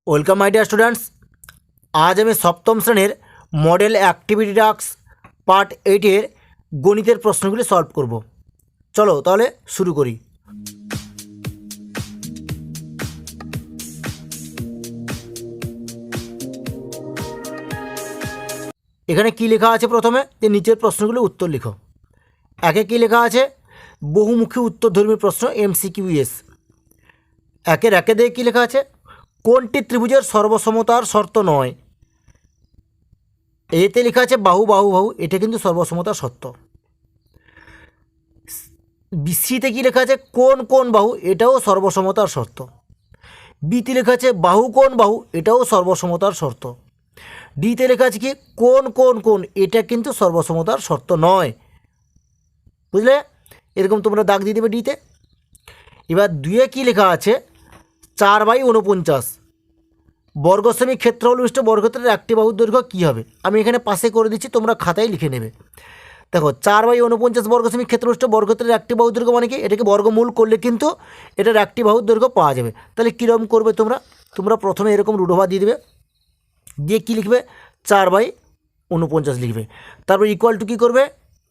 Welcome my dear students. আজ আমি সপ্তম শ্রেণীর মডেল অ্যাক্টিভিটি টাস্ক পার্ট 8-এর গণিতের প্রশ্নগুলি সলভ করব। চলো তাহলে শুরু করি। এখানে কি লেখা আছে? প্রথমে যে নিচের প্রশ্নগুলো উত্তর লিখো। একে কি লেখা আছে? বহুমুখী উত্তরধর্মী প্রশ্ন MCQS। একের একে দিয়ে কী লেখা আছে? কোনটি ত্রিভুজের সর্বসমতার শর্ত নয়? এতে লেখা আছে বাহু বাহু বাহু, এটা কিন্তু সর্বসমতার শর্ত। সিতে কী লেখা আছে? কোন কোন বাহু, এটাও সর্বসমতার শর্ত। বিতে লেখা আছে বাহু কোন বাহু, এটাও সর্বসমতার শর্ত। ডিতে লেখা আছে কি কোন কোন কোন, এটা কিন্তু সর্বসমতার শর্ত নয়। বুঝলে? এরকম তোমরা দাগ দিয়ে দেবে ডিতে। এবার দুয়ে কী লেখা আছে? 4/49 বর্গসেমি ক্ষেত্রফল বিশিষ্ট বর্গক্ষেত্রের একটি বাহুর দৈর্ঘ্য কী হবে? আমি এখানে পাশে করে দিচ্ছি, তোমরা খাতায় লিখে নেবে। দেখো 4/49 বর্গসেমি ক্ষেত্রবিশিষ্ট বর্গক্ষেত্রের একটি বাহুর দৈর্ঘ্য মানে কি? এটাকে বর্গমূল করলে কিন্তু এটার একটি বাহুর দৈর্ঘ্য পাওয়া যাবে। তাহলে কীরকম করবে তোমরা প্রথমে এরকম রুডোভা দিয়ে দেবে, দিয়ে কী লিখবে? 4/49 লিখবে। তারপর ইকুয়াল টু কী করবে?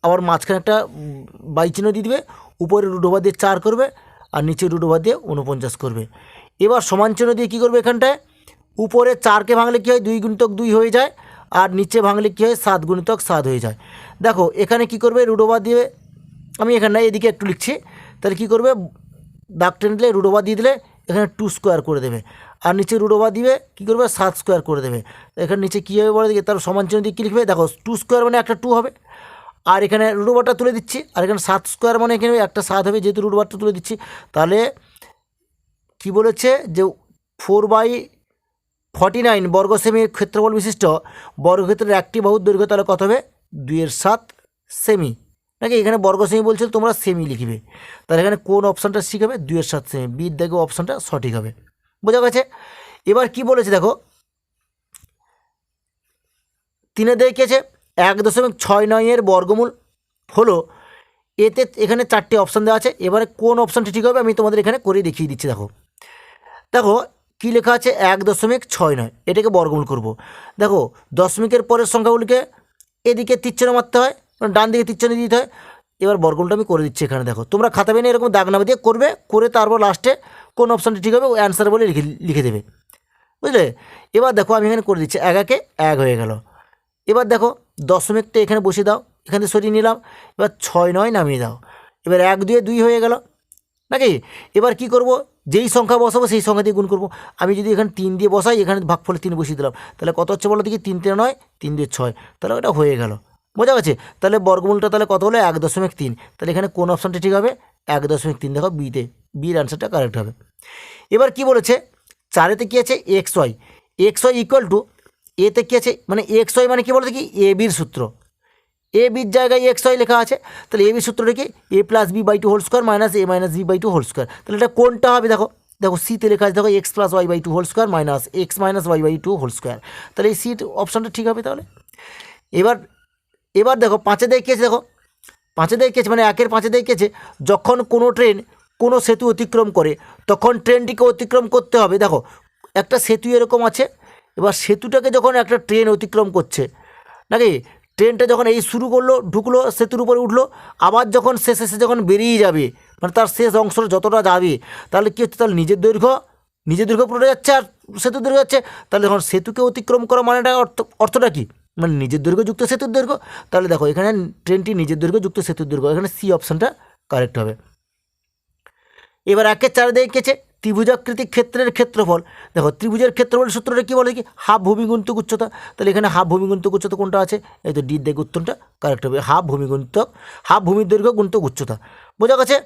আবার মাঝখানে একটা বাইচিহ্ন দিয়ে দিবে, উপরে রুডোভা দিয়ে 4 করবে আর নিচে রুডোভা দিয়ে 49 করবে। এবার সমান চিহ্ন দিয়ে কী করবে? এখানটায় উপরে 4কে ভাঙলে কী হয়? 2 × 2 হয়ে যায়, আর নিচে ভাঙলে কী হয়? 7 × 7 হয়ে যায়। দেখো এখানে কি করবে? রুডোভা দিয়ে, আমি এখানে এদিকে একটু লিখছি, তাহলে কী করবে? দাগ টেনে দিলে, রুডোভা দিয়ে দিলে এখানে 2 স্কোয়ার করে দেবে, আর নিচে রুডোভা দিবে কী করবে? 7 স্কোয়ার করে দেবে। এখানে নিচে কী হবে বলে দিকে? তার সমান চিহ্ন দিয়ে কী লিখবে? দেখো 2 স্কোয়ার মানে একটা 2 হবে, আর এখানে রুডোভারটা তুলে দিচ্ছি, আর এখানে 7 স্কোয়ার মানে এখানে একটা 7 হবে, যেহেতু রুডোভারটা তুলে দিচ্ছি। তাহলে কি বলেছে? যে 4/49 বর্গসেমি ক্ষেত্রফল বিশিষ্ট বর্গক্ষেত্রের একটি বাহুর দৈর্ঘ্য তাহলে কত হবে? 2/7 সেমি, নাকি? এখানে বর্গসেমি বলছিল, তোমরা সেমি লিখবে। তাহলে এখানে কোন অপশানটা ঠিক হবে? 2/7 সেমি। বির দেখো অপশানটা সঠিক হবে। বোঝা গেছে? এবার কি বলেছে দেখো, 3 দেখেছে 1.69 বর্গমূল হলো, এতে এখানে 4টে অপশান দেওয়া আছে। এবারে কোন অপশানটি ঠিক হবে আমি তোমাদের এখানে করে দেখিয়ে দিচ্ছি। দেখো কী লেখা আছে? 1.69, এটাকে বর্গমূল করব। দেখো দশমিকের পরের সংখ্যাগুলিকে এদিকে তীরচিহ্ন মারতে হয়, ডান দিকে তীরচিহ্ন দিতে হয়। এবার বর্গমূলটা আমি করে দিচ্ছি এখানে। দেখো তোমরা খাতা পেনে এরকম দাগ নামা দিয়ে করবে, করে তারপর লাস্টে কোন অপশানটি ঠিক হবে ওই অ্যান্সার বলে লিখে দেবে। বুঝলে? এবার দেখো আমি এখানে করে দিচ্ছি, 1 1 হয়ে গেল। এবার দেখো দশমিকটা এখানে বসিয়ে দাও, এখান থেকে সরিয়ে নিলাম। এবার 6 9 নামিয়ে দাও। এবার 1 2 2 হয়ে গেল, নাকি? এবার কি করব? যেই সংখ্যা বসাবো সেই সংখ্যা দিয়ে গুণ করব। আমি যদি এখানে 3 দিয়ে বসাই, এখানে ভাগফলে 3 বসিয়ে দিলাম, তাহলে কত হচ্ছে বলো দেখি? 3 3 9, 3 2 6, তাহলে ওটা হয়ে গেল। বোঝা গেছে? তাহলে বর্গমূলটা তাহলে কত হলো? 1.3। তাহলে এখানে কোন অপশানটা ঠিক হবে? 1.3 দেখো বিতে, বির অ্যান্সারটা কারেক্ট হবে। এবার কি বলেছে? 4এতে কী আছে? XY। XY ইকুয়াল টু, এতে কী আছে? মানে XY মানে কী বলতে কি? এ বির সূত্র। এ বির জায়গায় XY লেখা আছে, তাহলে এ বির সূত্রটা কি? A+B/2 whole square minus A-B/2 whole square. তাহলে এটা কোনটা হবে? দেখো সিতে লেখা আছে, দেখো X+Y/2 whole square minus X-Y/2 whole square. তাহলে এই সি অপশানটা ঠিক হবে। তাহলে এবার দেখো 5-এ দেখেছে, দেখো 5-এ দেখেছে মানে 1-এর 5-এ দেখেছে, যখন কোনো ট্রেন কোনো সেতু অতিক্রম করে তখন ট্রেনটিকে অতিক্রম করতে হবে। দেখো একটা সেতু এরকম আছে, এবার সেতুটাকে যখন একটা ট্রেন অতিক্রম করছে, নাকি? ট্রেনটা যখন এই শুরু করলো, ঢুকলো, সেতুর উপরে উঠলো, আবার যখন শেষে যখন বেরিয়ে যাবে, মানে তার শেষ অংশটা যতটা যাবে, তাহলে কী হচ্ছে? তাহলে নিজের দৈর্ঘ্য পুরো যাচ্ছে আর সেতুর দৈর্ঘ্য যাচ্ছে। তাহলে যখন সেতুকে অতিক্রম করা মানেটা অর্থটা কী? মানে নিজের দৈর্ঘ্য যুক্ত সেতুর দৈর্ঘ্য। তাহলে দেখো এখানে ট্রেনটি নিজের দৈর্ঘ্য যুক্ত সেতুর দৈর্ঘ্য, এখানে সি অপশানটা কারেক্ট হবে। এবার 1-এর 4 দেখেছে ত্রিভুজাকৃতি ক্ষেত্রের ক্ষেত্রফল। দেখো ত্রিভুজের ক্ষেত্রফল সূত্রটা কী বলে কি? হাফ ভূমি গুণিতক উচ্চতা। তাহলে এখানে হাফ ভূমি গুণিতক উচ্চতা কোনটা আছে? এই তো ডির দেখে উত্তরটা কারেক্ট হবে। হাফ ভূমির দৈর্ঘ্য গুণিতক উচ্চতা। বোঝা গেছে?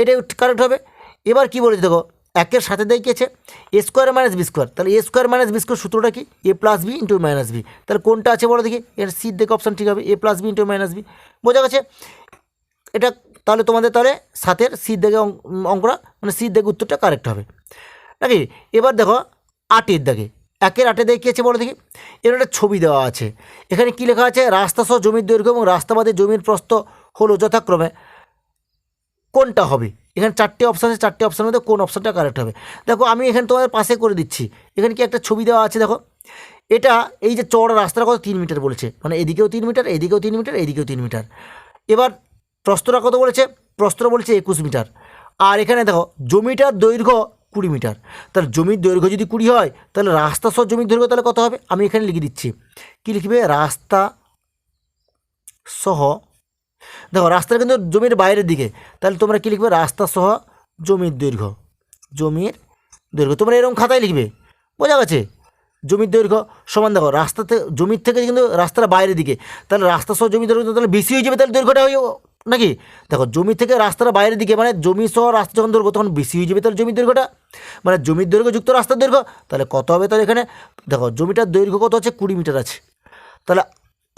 এটাই কারেক্ট হবে। এবার কি বলেছে দেখো, 1-এর সাথে দেখিয়েছে A² - B²। তাহলে A² - B² সূত্রটা কি? A+B × -B। তাহলে কোনটা আছে বলো দেখি? এর সির দেখে অপশান ঠিক হবে, A+B × -B। বোঝা গেছে? এটা তাহলে তোমাদের তাহলে 7-এর সির দেখে অঙ্কটা, মানে সির দেখে উত্তরটা কারেক্ট হবে, নাকি? এবার দেখো 8-এর দাগে, 1-এর 8-এ দেখিয়েছে বলো দেখি। এর একটা ছবি দেওয়া আছে, এখানে কি লেখা আছে? রাস্তা সহ জমির দৈর্ঘ্য এবং রাস্তা বাদে জমির প্রস্থ হলো যথাক্রমে কোনটা হবে? এখানে 4টে অপশান আছে, 4টে অপশানের মধ্যে কোন অপশানটা কারেক্ট হবে? দেখো আমি এখানে তোমাদের পাশে করে দিচ্ছি। এখানে কি একটা ছবি দেওয়া আছে দেখো, এটা এই যে চওড়া রাস্তাটা কত 3 মিটার বলেছে, মানে এদিকেও 3 মিটার, এদিকেও 3 মিটার, এদিকেও 3 মিটার। এবার প্রস্থটা কত বলেছে? প্রস্থটা বলেছে 21 মিটার। আর এখানে দেখো জমিটার দৈর্ঘ্য 20 মিটার। তাহলে জমির দৈর্ঘ্য যদি 20 হয় তাহলে রাস্তা সহ জমির দৈর্ঘ্য তাহলে কত হবে? আমি এখানে লিখে দিচ্ছি। কি লিখবে? রাস্তা সহ, দেখো রাস্তাটা কিন্তু জমির বাইরের দিকে, তাহলে তোমরা কি লিখবে? রাস্তা সহ জমির দৈর্ঘ্য। জমির দৈর্ঘ্য তোমরা এরকম খাতায় লিখবে, বোঝা গেছে? জমির দৈর্ঘ্য সমান, দেখো রাস্তাতে জমির থেকে কিন্তু রাস্তার বাইরের দিকে, তাহলে রাস্তা সহ জমির দৈর্ঘ্য তাহলে বেশি হয়ে যাবে, তাহলে দৈর্ঘ্যটা হয়ে নাকি? দেখো জমি থেকে রাস্তার বাইরের দিকে মানে জমি সহ রাস্তা যখন দৈর্ঘ্য তখন বেশি হয়ে যাবে, তাহলে জমির দৈর্ঘ্যটা মানে জমির দৈর্ঘ্য যুক্ত রাস্তার দৈর্ঘ্য তাহলে কত হবে? তাহলে এখানে দেখো জমিটার দৈর্ঘ্য কত হচ্ছে? 20 মিটার আছে। তাহলে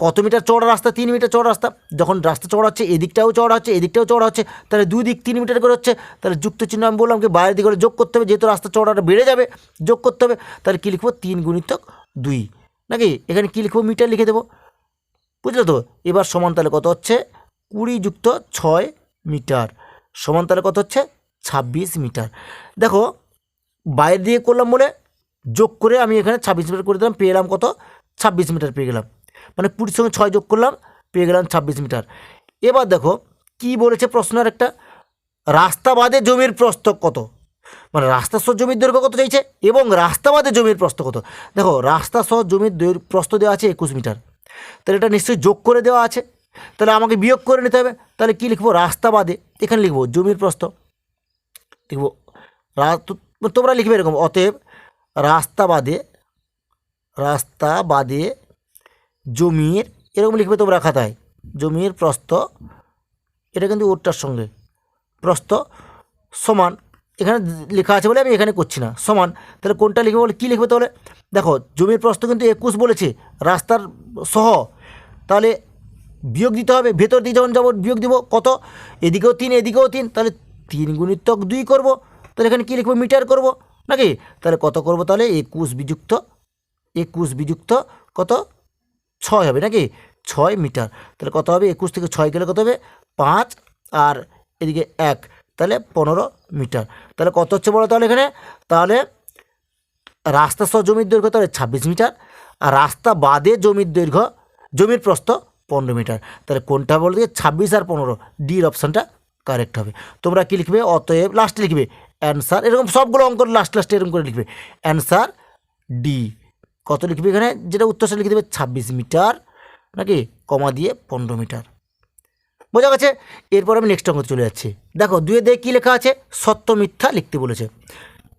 কত মিটার চওড়া রাস্তা? 3 মিটার চওড়া রাস্তা। যখন রাস্তা চওড়া হচ্ছে এদিকটাও চওড়া হচ্ছে এদিকটাও চওড়া হচ্ছে, তাহলে দুই দিক 3 মিটার করে হচ্ছে। তাহলে যুক্ত চিহ্ন আমি বললাম কি বাইরের দিকে যোগ করতে হবে, যেহেতু রাস্তা চওড়াটা বেড়ে যাবে যোগ করতে হবে। তাহলে কী লিখবো? 3 গুণিতক 2 নাকি? এখানে কী লিখবো? মিটার লিখে দেবো, বুঝলো তো? এবার সমান তাহলে কত হচ্ছে? 20 যুক্ত 6 মিটার সমান তাহলে কত হচ্ছে? 26 মিটার। দেখো বাইরে দিয়ে করলাম বলে যোগ করে আমি এখানে 26 মিটার করে দিলাম, পেয়ে গেলাম কত? 26 মিটার পেয়ে গেলাম। মানে 20 সঙ্গে 6 যোগ করলাম, পেয়ে গেলাম 26 মিটার। এবার দেখো কি বলেছে প্রশ্নের একটা, রাস্তা বাদে জমির প্রস্থ কত? মানে রাস্তা সহ জমির দৈর্ঘ্য কত চাইছে এবং রাস্তা বাদে জমির প্রস্থ কত? দেখো রাস্তা সহ জমির প্রস্থ দেওয়া আছে 21 মিটার, তাহলে এটা নিশ্চয়ই যোগ করে দেওয়া আছে, তাহলে আমাকে বিয়োগ করে নিতে হবে। তাহলে কি লিখবো? রাস্তা বাদে, এখানে লিখবো জমির প্রস্থ, লিখবো তোমরা লিখবে এরকম, অতএব রাস্তা বাদে জমির, এরকম লিখবে তোমরা খাতায়, জমির প্রস্থ, এটা কিন্তু ওটার সঙ্গে প্রস্থ সমান, এখানে লেখা আছে বলে আমি এখানে করছি না, সমান। তাহলে কোনটা লিখবে বলে? কী লিখবে তাহলে? দেখো জমির প্রস্থ কিন্তু 21 বলেছে রাস্তার সহ, তাহলে বিয়োগ দিতে হবে, ভেতর দিয়ে যখন যাবো বিয়োগ দিব কত? এদিকেও 3 এদিকেও 3, তাহলে 3 গুণিতক 2 করবো। তাহলে এখানে কী লিখবো? মিটার করব নাকি? তাহলে কত করব? তাহলে 21 বিযুক্ত কত? 6 হবে নাকি? 6 মিটার। তাহলে কত হবে? 21 থেকে 6 গেলে কত হবে? 5 আর এদিকে 1, তাহলে 15 মিটার। তাহলে কত হচ্ছে বলো তাহলে এখানে? তাহলে রাস্তা সহ জমির দৈর্ঘ্য তাহলে 26 মিটার, আর রাস্তা বাদে জমির প্রস্থ 15 মিটার। তাহলে কোনটা বলতে? 26 আর 15, ডির অপশানটা কারেক্ট হবে। তোমরা কি লিখবে? অতএব লাস্টে লিখবে অ্যান্সার, এরকম সবগুলো অঙ্ক লাস্টে এরকম করে লিখবে অ্যান্সার ডি। কত লিখবে এখানে? যেটা উত্তরটা লিখে দেবে 26 মিটার নাকি, কমা দিয়ে 15 মিটার। বোঝা গেছে? এরপর আমি নেক্সট অঙ্ক চলে যাচ্ছি। দেখো 2 দেখে কী লেখা আছে? সত্য মিথ্যা লিখতে বলেছে।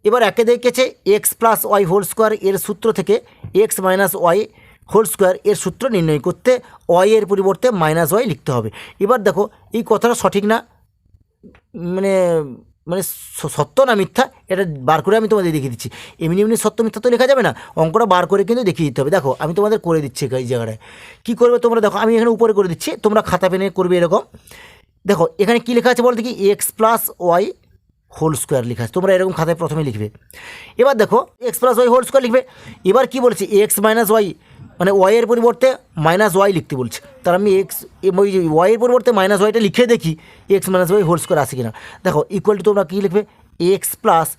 এবার একে দেখেছে x plus y whole square এর সূত্র থেকে x minus y whole square এর সূত্র নির্ণয় করতে ওয়াই এর পরিবর্তে মাইনাস ওয়াই লিখতে হবে। এবার দেখো এই কথাটা সঠিক না, মানে মানে সত্য না মিথ্যা, এটা বার করে আমি তোমাদের দেখিয়ে দিচ্ছি। এমনি সত্য মিথ্যা তো লেখা যাবে না, অঙ্কটা বার করে কিন্তু দেখিয়ে দিতে হবে। দেখো আমি তোমাদের করে দিচ্ছি এই জায়গাটায়, কী করবে তোমরা? দেখো আমি এখানে উপরে করে দিচ্ছি, তোমরা খাতা পেনে করবে এরকম। দেখো এখানে কী লেখা আছে বলতে? কি x plus y whole square লেখা আছে, তোমরা এরকম খাতায় প্রথমে লিখবে। এবার দেখো x plus y whole square লিখবে। এবার কী বলছে? এক্স মাইনাস ওয়াই, মানে ওয়াইয়ের পরিবর্তে মাইনাস ওয়াই লিখতে বলছে। তাহলে আমি ওই ওয়াইয়ের পরিবর্তে মাইনাস ওয়াইটা লিখে দেখি x minus y whole square আছে কিনা। দেখো ইকুয়াল টু তোমরা কী লিখবে? এক্স প্লাস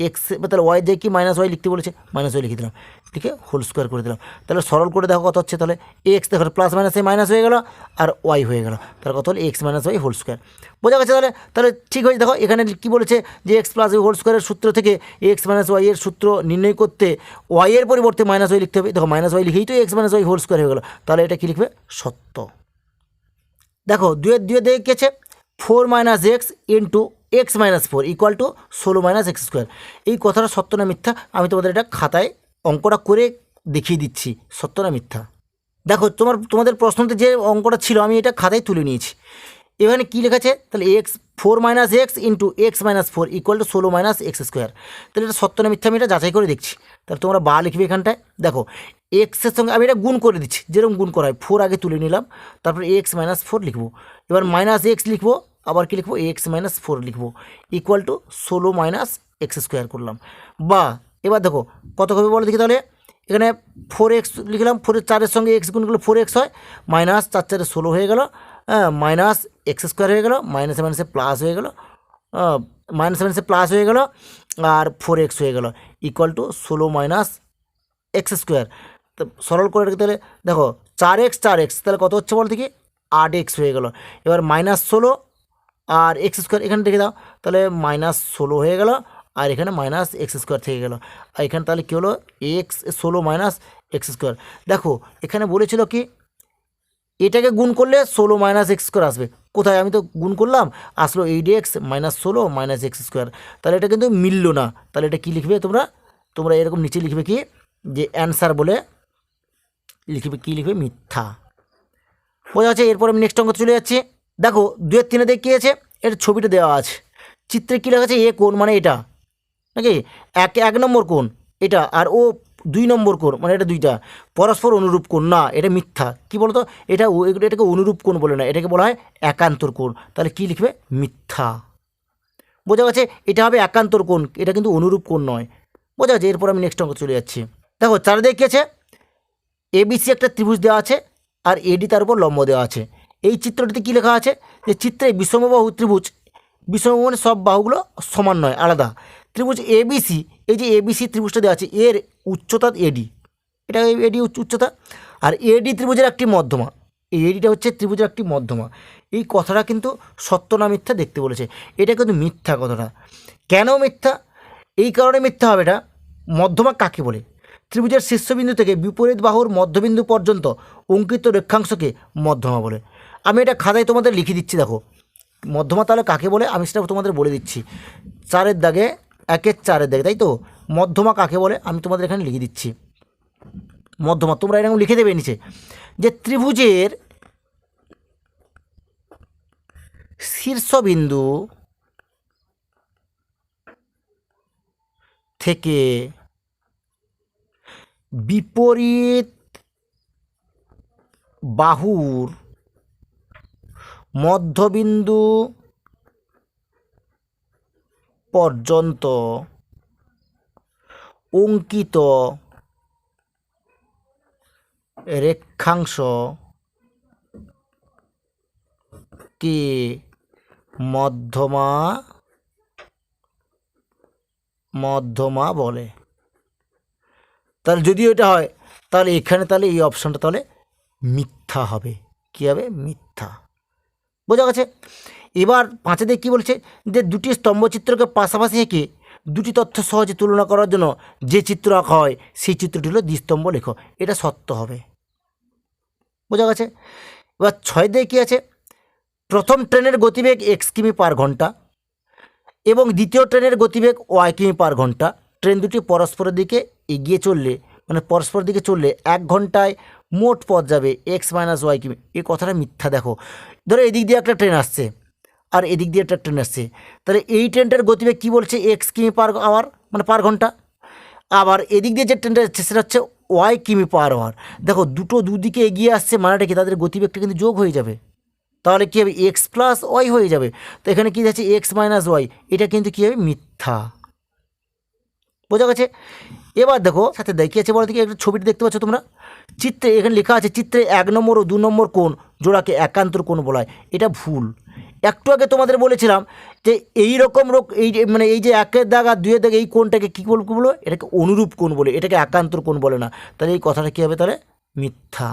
এক্স, তাহলে ওয়াই দিয়ে কি মাইনাস ওয়াই লিখতে বলেছে, মাইনাস ওয়াই লিখে দিলাম, লিখে হোল স্কোয়ার করে দিলাম। তাহলে সরল করে দেখো কত হচ্ছে? তাহলে এক্স দেখো প্লাস মাইনাসে মাইনাস হয়ে গেল আর ওয়াই হয়ে গেল, তাহলে কত হলো? X minus y whole square. বোঝা গেছে? তাহলে ঠিক হয়েছে। দেখো এখানে কী বলেছে? যে এক্স প্লাস ওয়াই হোল স্কোয়ারের সূত্র থেকে এক্স মাইনাস ওয়াই এর সূত্র নির্ণয় করতে ওয়াই এর পরিবর্তে মাইনাস ওয়াই লিখতে হবে। দেখো মাইনাস ওয়াই লিখেই তো x minus y whole square হয়ে গেল, তাহলে এটা কী লিখবে? সত্য। দেখো 2 দেখেছে 4 minus x into x minus 4 equal to 16 minus x square. এই কথাটা সত্য না মিথ্যা? আমি তোমাদের এটা খাতায় অঙ্কটা করে দেখিয়ে দিচ্ছি, সত্য না মিথ্যা। দেখো তোমাদের প্রশ্নতে যে অঙ্কটা ছিল আমি এটা খাতায় তুলে নিয়েছি। এখানে কী লেখা আছে? তাহলে x 4 minus x into x minus 4 equal to 16 minus x square. তাহলে এটা সত্য না মিথ্যা আমি এটা যাচাই করে দেখছি। তাহলে তোমরা বা লিখবে এখানটায়। দেখো এক্সের সঙ্গে আমি এটা গুণ করে দিচ্ছি, যেরকম গুণ করা হয় 4 আগে তুলে নিলাম, তারপর এক্স মাইনাস 4 লিখবো, এবার মাইনাস এক্স লিখবো, আবার কি লিখবো? এক্স মাইনাস 4 লিখবো equal to 16 minus x square করলাম। বা এবার দেখো কত হবে বলো দেখি। তাহলে এখানে 4x লিখলাম, 4-এর সঙ্গে এক্স গুণ করলে 4x হয়, মাইনাস 4-4 16 হয়ে গেল, মাইনাস এক্স স্কোয়ার হয়ে গেল, মাইনাসে মাইনাসে প্লাস হয়ে গেল -7 প্লাস হয়ে গেল আর 4x হয়ে গেল equal to 16 minus x square. তো সরল করে রেখে তাহলে দেখো 4x তাহলে কত হচ্ছে বলতে কি 8x হয়ে গেল। এবার -16 আর এক্স স্কোয়ার এখানে রেখে দাও, তাহলে -16 হয়ে গেল আর এখানে -x স্কোয়ার থেকে গেল। আর এখানে তাহলে কী হলো 16 মাইনাস এক্স স্কোয়ার। দেখো এখানে বলেছিল কি এটাকে গুণ করলে 16 মাইনাস এক্স স্কোয়ার আসবে, কোথায় আমি তো গুণ করলাম আসলো 8x -16 মাইনাস এক্স স্কোয়ার, তাহলে এটা কিন্তু মিলল না। তাহলে এটা কী লিখবে তোমরা এরকম নিচে লিখবে কি যে অ্যান্সার বলে লিখবে, কী লিখবে মিথ্যা। বোঝা যাচ্ছে। এরপর আমি নেক্সট অঙ্ক চলে যাচ্ছি। দেখো 2-3 দেখে আছে, এর ছবিটা দেওয়া আছে, চিত্রে কী লেখা আছে এ কোণ মানে এটা নাকি 1 নম্বর কোণ এটা, আর ও 2 নম্বর কোণ মানে এটা দুইটা পরস্পর অনুরূপ কোণ না, এটা মিথ্যা। কি বলতো এটাকে অনুরূপ কোণ বলে না, এটাকে বলা হয় একান্তর কোণ। তাহলে কি লিখবে মিথ্যা। বোঝা গেছে, এটা হবে একান্তর কোণ, এটা কিন্তু অনুরূপ কোণ নয়। বোঝা গেছে। এরপর আমি নেক্সট অঙ্ক চলে যাচ্ছি। দেখো 4 দেখে আছে, এবিসি একটা ত্রিভুজ দেওয়া আছে আর এডি তার উপর লম্ব দেওয়া আছে। এই চিত্রটিতে কী লেখা আছে যে চিত্রে বিষমবাহু ত্রিভুজ, বিষমবাহু মানে সব বাহুগুলো সমান নয় আলাদা, ত্রিভুজ এবিসি, এই যে এবিসি ত্রিভুজটা দেওয়া আছে এর উচ্চতা এডি, এটা এডি উচ্চতা, আর এডি ত্রিভুজের একটি মধ্যমা, এই এডিটা হচ্ছে ত্রিভুজের একটি মধ্যমা। এই কথাটা কিন্তু সত্য না মিথ্যা দেখতে বলেছে, এটা কিন্তু মিথ্যা কথাটা। কেন মিথ্যা? এই কারণে মিথ্যা হবে। এটা মধ্যমা কাকে বলে? ত্রিভুজের শীর্ষবিন্দু থেকে বিপরীত বাহুর মধ্যবিন্দু পর্যন্ত অঙ্কিত রেখাংশকে মধ্যমা বলে। আমি এটা খাতায় তোমাদের লিখে দিচ্ছি। দেখো মধ্যমা তাহলে কাকে বলে আমি সেটা তোমাদের বলে দিচ্ছি। 4 দাগে 4 দাগে, তাই তো মধ্যমা কাকে বলে আমি তোমাদের এখানে লিখে দিচ্ছি। মধ্যমা তোমরা এরকম লিখে দেবে নিচে যে ত্রিভুজের শীর্ষবিন্দু থেকে বিপরীত বাহুর মধ্যবিন্দু পর্যন্ত অঙ্কিত রেখাংশকে মধ্যমা বলে। তাহলে যদি এটা হয় তাহলে এখানে তাহলে এই অপশানটা তাহলে মিথ্যা হবে। কী হবে? মিথ্যা। বোঝা গেছে। এবার 5 দিয়ে কী বলছে যে দুটি স্তম্ভচিত্রকে পাশাপাশি এঁকে দুটি তথ্য সহজে তুলনা করার জন্য যে চিত্র আঁকা হয় সেই চিত্রটি হলো দ্বিস্তম্ভ লেখো, এটা সত্য হবে। বোঝা গেছে। এবার 6 দিয়ে কী আছে, প্রথম ট্রেনের গতিবেগ x কিমি/ঘন্টা এবং দ্বিতীয় ট্রেনের গতিবেগ y কিমি/ঘন্টা। ট্রেন দুটি পরস্পরের দিকে এগিয়ে চললে মানে পরস্পর দিকে চললে 1 ঘন্টায় মোট পথ যাবে x - y কিমি। এই কথাটা মিথ্যা। দেখো ধরো এদিক দিয়ে একটা ট্রেন আসছে আর এদিক দিয়ে একটা ট্রেন আসছে, তাহলে এই ট্রেনটার গতিবেগ কী বলছে x কিমি/আওয়ার মানে ঘন্টা, আবার এদিক দিয়ে যে ট্রেনটা যাচ্ছে সেটা হচ্ছে y কিমি/আওয়ার। দেখো দুদিকে এগিয়ে আসছে মানেটা কি তাদের গতিবেগটা কিন্তু যোগ হয়ে যাবে, তাহলে কী হবে x + y হয়ে যাবে। তো এখানে কী যাচ্ছে x - y, এটা কিন্তু কী হবে মিথ্যা। বোঝা গেছে। এবার দেখো সাথে দেখিয়ে আছে বলো দেখি একটা ছবিটি দেখতে পাচ্ছ তোমরা, চিত্রে এখানে লেখা আছে চিত্রে 1 নম্বর ও 2 নম্বর কোণ জোড়াকে একান্তর কোণ বলা হয়, এটা ভুল। একটু আগে তোমাদের বলেছিলাম যে এই রকম এই যে মানে এই যে 1 দাগ আর 2 দাগ এই কোণটাকে কী বলবো, এটাকে অনুরূপ কোণ বলে, এটাকে একান্তর কোণ বলে না। তাহলে এই কথাটা কী হবে তাহলে মিথ্যা।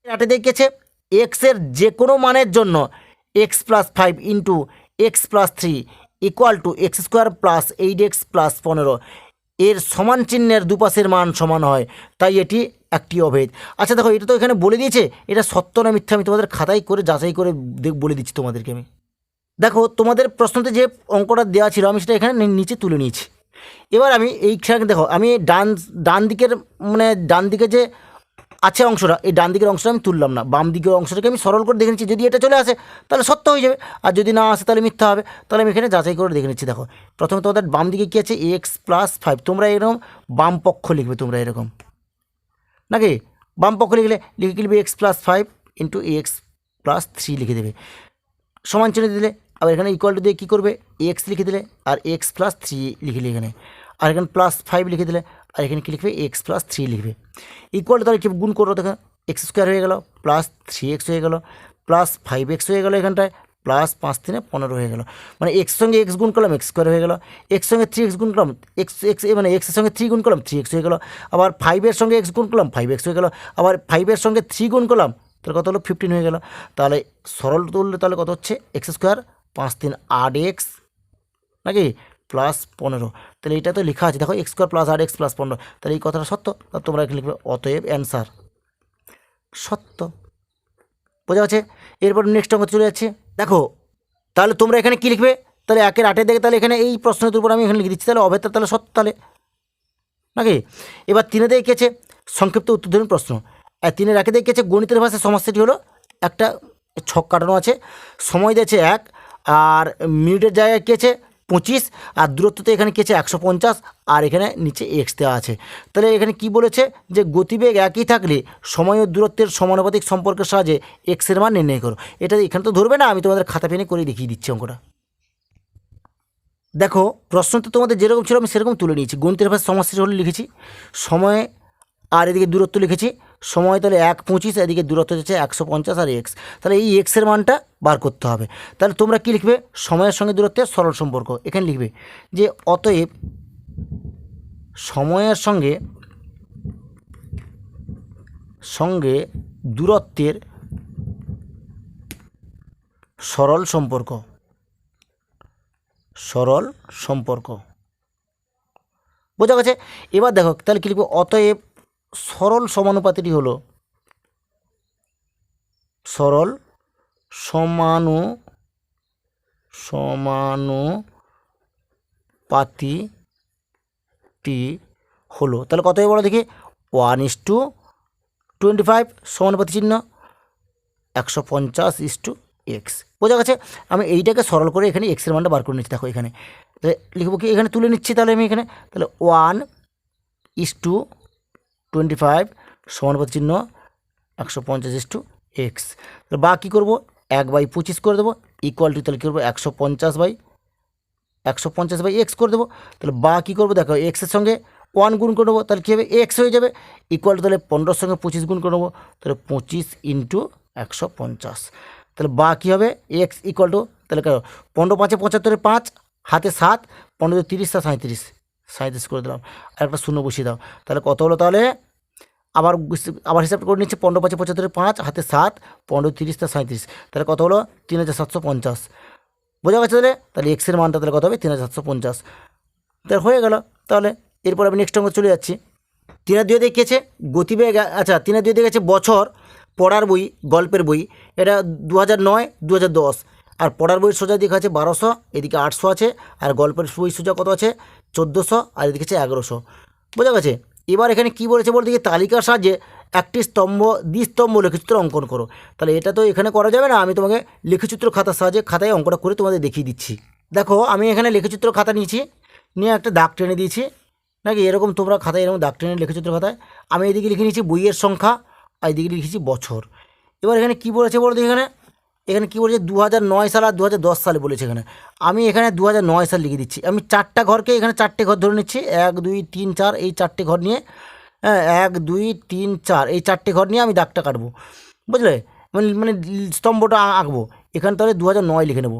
এটা দেখিয়েছে এক্সের যে কোনো মানের জন্য x + 5 × x + 3 = x² + 8x + 15 এর সমান চিহ্নের দুপাশের মান সমান হয়, তাই এটি একটি অভেদ। আচ্ছা দেখো এটা তো এখানে বলে দিয়েছে, এটা সত্য না মিথ্যা আমি তোমাদের খাতায় করে যাচাই করে বলে দিচ্ছি তোমাদেরকে আমি। দেখো তোমাদের প্রশ্নতে যে অঙ্কটা দেওয়া ছিল আমি সেটা এখানে নিচে তুলে নিয়েছি। এবার আমি এইখানে দেখো আমি ডান দিকের মানে ডান দিকে যে আছে অংশটা, এই ডান দিকের অংশটা আমি তুললাম না, বাম দিকের অংশটাকে আমি সরল করে দেখে নিচ্ছি। যদি এটা চলে আসে তাহলে সত্য হয়ে যাবে, আর যদি না আসে তাহলে মিথ্যা হবে। তাহলে আমি এখানে যাচাই করে দেখে নিচ্ছি। দেখো প্রথমে তোমাদের বাম দিকে কী আছে x + 5, তোমরা এরকম বাম পক্ষ লিখবে, তোমরা এরকম নাকি বাম পক্ষ লিখে লিখবে x + 5 × x + 3 লিখে দেবে, সমান চিহ্ন দিলে আবার এখানে ইকুয়াল টু দিয়ে কী করবে x লিখে দিলে আর x + 3 লিখে এখানে, আর এখানে +5 লিখে দিলে আর এখানে কী লিখবে x + 3 লিখবে। ইকুয়াল টু তাহলে কি গুণ করো, দেখো x² হয়ে গেল +3x হয়ে গেল +5x হয়ে গেল এখানটায় প্লাস 5 3 15 হয়ে গেল। মানে এক্স সঙ্গে এক্স গুণ করলাম এক্স স্কোয়ার হয়ে গেল, এক্স সঙ্গে 3x গুণ করলাম এক্স এক্স মানে এক্সের সঙ্গে 3 গুণ করলাম 3x হয়ে গেল, আবার 5-এর সঙ্গে এক্স গুণ করলাম 5x হয়ে গেল, আবার 5-এর সঙ্গে 3 গুণ করলাম তাহলে কত হলো 15 হয়ে গেল। তাহলে সরল তুললে তাহলে কত হচ্ছে এক্স স্কোয়ার 5 3 8x নাকি প্লাস 15। তাহলে এটা তো লেখা আছে দেখো x square plus 8x plus 15, তাহলে এই কথাটা সত্য। তাহলে তোমরা এখানে লিখবে অতএব অ্যান্সার সত্য। বোঝা গেছে? এরপর নেক্সট অঙ্ক চলে যাচ্ছে। দেখো তাহলে তোমরা এখানে কী লিখবে, তাহলে 1-8 দেখে তাহলে এখানে এই প্রশ্নের উপর আমি এখানে লিখে দিচ্ছি, তাহলে অভেদটা তাহলে সত্য তাহলে নাকি। এবার 3 দেখেছে সংক্ষিপ্ত উত্তরধর্মী প্রশ্ন, 3-1 দেখেছে গণিতের ভাষায় সমস্যাটি হলো একটা ছক কাটানো আছে, সময় দিয়েছে 1 আর মিনিটের জায়গায় কী আছে 25 আর দূরত্বতে এখানে কী আছে 150 আর এখানে নিচে এক্স দেওয়া আছে। তাহলে এখানে কি বলেছে যে গতিবেগ একই থাকলে সময় ও দূরত্বের সমানুপাতিক সম্পর্কের সাহায্যে এক্সের মান নির্ণয় করো। এটা এখানে তো ধরবে না, আমি তোমাদের খাতা পেনে করে দেখিয়ে দিচ্ছি অঙ্কটা। দেখো প্রশ্ন তো তোমাদের যেরকম ছিল আমি সেরকম তুলে নিয়েছি, গণিতের ভাষায় সমস্যাটি হলে লিখেছি সময় আর এদিকে দূরত্ব লিখেছি, সময় তাহলে 1-25 এদিকে দূরত্ব হচ্ছে 150 আর এক্স, তাহলে এই এক্সের মানটা বার করতে হবে। তাহলে তোমরা কি লিখবে সময়ের সঙ্গে দূরত্বের সরল সম্পর্ক, এখানে লিখবে যে অতএব সময়ের সঙ্গে সঙ্গে দূরত্বের সরল সম্পর্ক, সরল সম্পর্ক। বোঝা গেছে? এবার দেখো তাহলে কি লিখবো অতএব সরল সমানুপাতিটি হলো সরল সমানুপাতিটি হলো, তাহলে কত বলো দেখি 1:25 সমানুপাতি চিহ্ন 150:x। বোঝা গেছে? আমি এইটাকে সরল করে এখানে এক্সের মানটা বার করে নিচ্ছি। দেখো এখানে লিখবো কি এখানে তুলে নিচ্ছি, তাহলে আমি এখানে তাহলে 1:25 সমানুপাতি চিহ্ন 150:x। তাহলে বা কী করবো 1/25 করে দেবো ইকুয়াল টু তাহলে কী করবো 150/x করে দেবো। তাহলে বা কী করবো দেখো এক্সের সঙ্গে 1 গুণ করে নেবো, তাহলে কী হবে এক্স হয়ে যাবে ইকুয়াল টু তাহলে 15-র সঙ্গে 25 গুণ করে নেবো, তাহলে 25 × 150। তাহলে বা কী হবে এক্স ইকুয়াল টু তাহলে 15-5 75 5 হাতে 7 15 30 37 37 করে দিলাম আর একটা শূন্য বসিয়ে দাও, তাহলে কত হলো তাহলে আবার হিসাব করে নিচ্ছে 15-5 75 5 হাতে 7 15 30 37 তাহলে কত হলো 3750। বোঝা গেছে? তাহলে এক্সের মানটা তাহলে কত হবে 3750। তাহলে হয়ে গেল। তাহলে এরপর আমি নেক্সট অঙ্ক চলে যাচ্ছি। 3-2 দেখিয়েছে গতিবেগ, আচ্ছা 3-2 দেখেছে বছর পড়ার বই গল্পের বই, এটা 2009 2010 আর পড়ার বই সোজা দিকে আছে 1200 এদিকে 800 আছে আর গল্পের বই সোজা কত আছে 1400 আর এদিকে আছে 1100। বোঝা গেছে? এবার এখানে কি বলেছে বলতে কি তালিকার সাহায্যে একটি দ্বিস্তম্ভ লেখচিত্র অঙ্কন করো। তাহলে এটা তো এখানে করা যাবে না, আমি তোমাকে লেখচিত্র খাতার সাহায্যে খাতায় অঙ্কটা করে তোমাদের দেখিয়ে দিচ্ছি। দেখো আমি এখানে লেখচিত্র খাতা নিয়েছি, নিয়ে একটা দাগ টেনে দিয়েছি নাকি, এরকম তোমরা খাতায় এরকম দাগ টেনে লেখচিত্র খাতায় আমি এদিকে লিখে নিয়েছি বইয়ের সংখ্যা আর এদিকে লিখেছি বছর। এবার এখানে কি বলেছে বলতে এখানে এখানে কী বলেছে 2009 সাল আর 2010 সালে বলেছে, এখানে আমি এখানে 2009 সাল লিখে দিচ্ছি। আমি 4টা ঘরকে এখানে 4টে ঘর ধরে নিচ্ছি 1 2 3 4 এই 4টে ঘর নিয়ে, হ্যাঁ 1 2 3 4 এই 4টে ঘর নিয়ে আমি দাগটা কাটবো, বুঝলে? মানে স্তম্ভটা আঁকবো। এখানে তাহলে 2009 লিখে নেবো।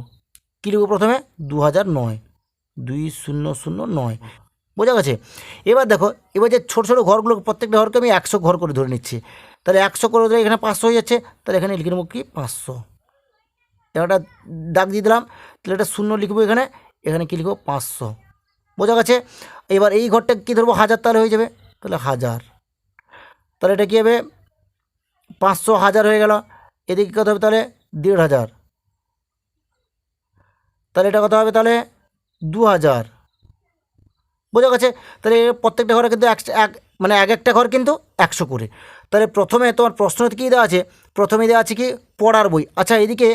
কী লিখবো প্রথমে 2009 2009। বোঝা গেছে? এবার দেখো এবার যে ছোটো ছোটো ঘরগুলো প্রত্যেকটা ঘরকে আমি 100 ঘর করে ধরে নিচ্ছি, তাহলে 100 করে ধরে এখানে 500 হয়ে যাচ্ছে, তাহলে এখানে লিখে নেবো কি 500, একটা দাগ দিয়ে দিলাম, তাহলে একটা শূন্য লিখবো এখানে, এখানে কী লিখবো 500। বোঝা গেছে? এবার এই ঘরটা কী ধরবো 1000, তাহলে হয়ে যাবে তাহলে 1000, তাহলে এটা কী হবে 500 1000 হয়ে গেল। এদিকে কত হবে তাহলে 1500, তাহলে এটা কত হবে তাহলে 2000। বোঝা গেছে? তাহলে প্রত্যেকটা ঘরে কিন্তু মানে এক একটা ঘর কিন্তু 100 করে। তাহলে প্রথমে তোমার প্রশ্নতে কী দেওয়া আছে, প্রথমে দেওয়া আছে কি পড়ার বই, আচ্ছা এদিকে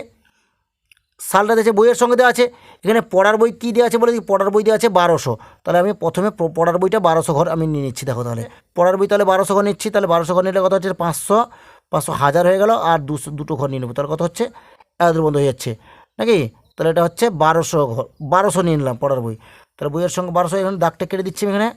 সালটা দিয়েছে বইয়ের সঙ্গে দেওয়া আছে, এখানে পড়ার বই কী দেওয়া আছে বলে পড়ার বই দেওয়া আছে 1200, তাহলে আমি প্রথমে পড়ার বইটা 1200 ঘর আমি নিয়ে নিচ্ছি। দেখো তাহলে পড়ার বই তাহলে 1200 ঘর নিচ্ছি, তাহলে 1200 ঘর নিলে কত হচ্ছে 500 500 1000 হয়ে গেল আর দুটো ঘর নিয়ে নেবো, তাহলে কত হচ্ছে 1000 বন্ধ হয়ে যাচ্ছে নাকি। তাহলে এটা হচ্ছে 1200 ঘর, 1200 নিয়ে নিলাম পড়ার বই, তাহলে বইয়ের সঙ্গে 1200 এখানে দাগটা কেটে দিচ্ছি এখানে।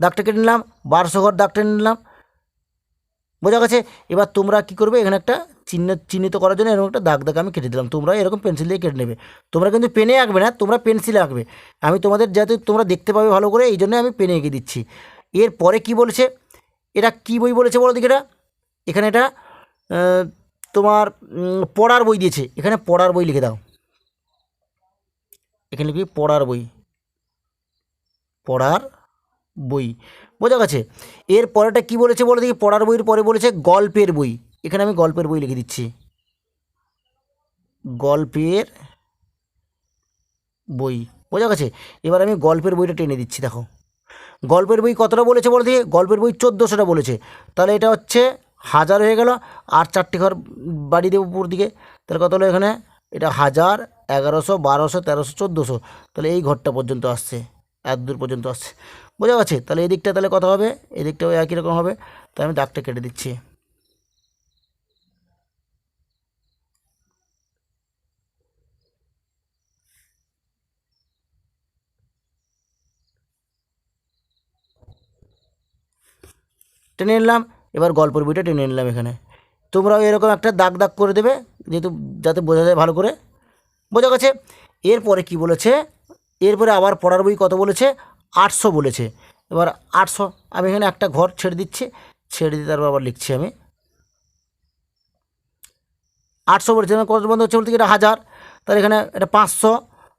দাগটা কেটে নিলাম, 1200 ঘর দাগটা নিলাম, বোঝা গেছে। এবার তোমরা কি করবে, এখানে একটা চিহ্নিত করার জন্য এরকম একটা দাগ আমি কেটে দিলাম, তোমরা এরকম পেন্সিল দিয়ে কেটে নেবে। তোমরা কিন্তু পেনে আঁকবে না, তোমরা পেন্সিলে আঁকবে। আমি তোমাদের যাতে তোমরা দেখতে পাবে ভালো করে এই জন্য আমি পেনে এঁকে দিচ্ছি। এরপরে কি বলেছে, এটা কি বই বলেছে বলো দিকে, এটা এখানে এটা তোমার পড়ার বই দিয়েছে, এখানে পড়ার বই লিখে দাও, এখানে লিখবি পড়ার বই, পড়ার বই, বোঝা গেছে। এর পরেটা কি বলেছে বলে দেখি, পড়ার বইয়ের পরে বলেছে গল্পের বই, এখানে আমি গল্পের বই লিখে দিচ্ছি, গল্পের বই, বোঝা গেছে। এবার আমি গল্পের বইটা টেনে দিচ্ছি, দেখো গল্পের বই কতটা বলেছে বলে দেখি, গল্পের বই 1400টা বলেছে, তাহলে এটা হচ্ছে 1000 হয়ে গেল, আর 4টে ঘর বাড়ি দেবো উপর দিকে, তাহলে কত হলো এখানে, এটা 1000, 1100, 1200, 1300, 1400, তাহলে এই ঘরটা পর্যন্ত আসছে, এত দূর পর্যন্ত আসছে, বোঝা গেছে। তাহলে এদিকটা তাহলে কত হবে, এদিকটাও একই রকম হবে, তাই আমি দাগটা কেটে দিচ্ছি। টেনে নিলাম, এবার গল্পের বইটা টেনে নিলাম, এখানে তোমরাও এরকম একটা দাগ করে দেবে, যেহেতু যাতে বোঝা যায় ভালো করে, বোঝা গেছে। এরপরে কি বলেছে, এরপরে আবার পড়ার বই কত বলেছে, 800 বলেছে। এবার 800 আমি এখানে একটা ঘর ছেড়ে দিচ্ছি, ছেড়ে দিয়ে তারপর আবার লিখছি আমি 800 বলেছে, মানে কত বন্ধ হচ্ছে বলতে এটা 1000, তাহলে এখানে এটা 500,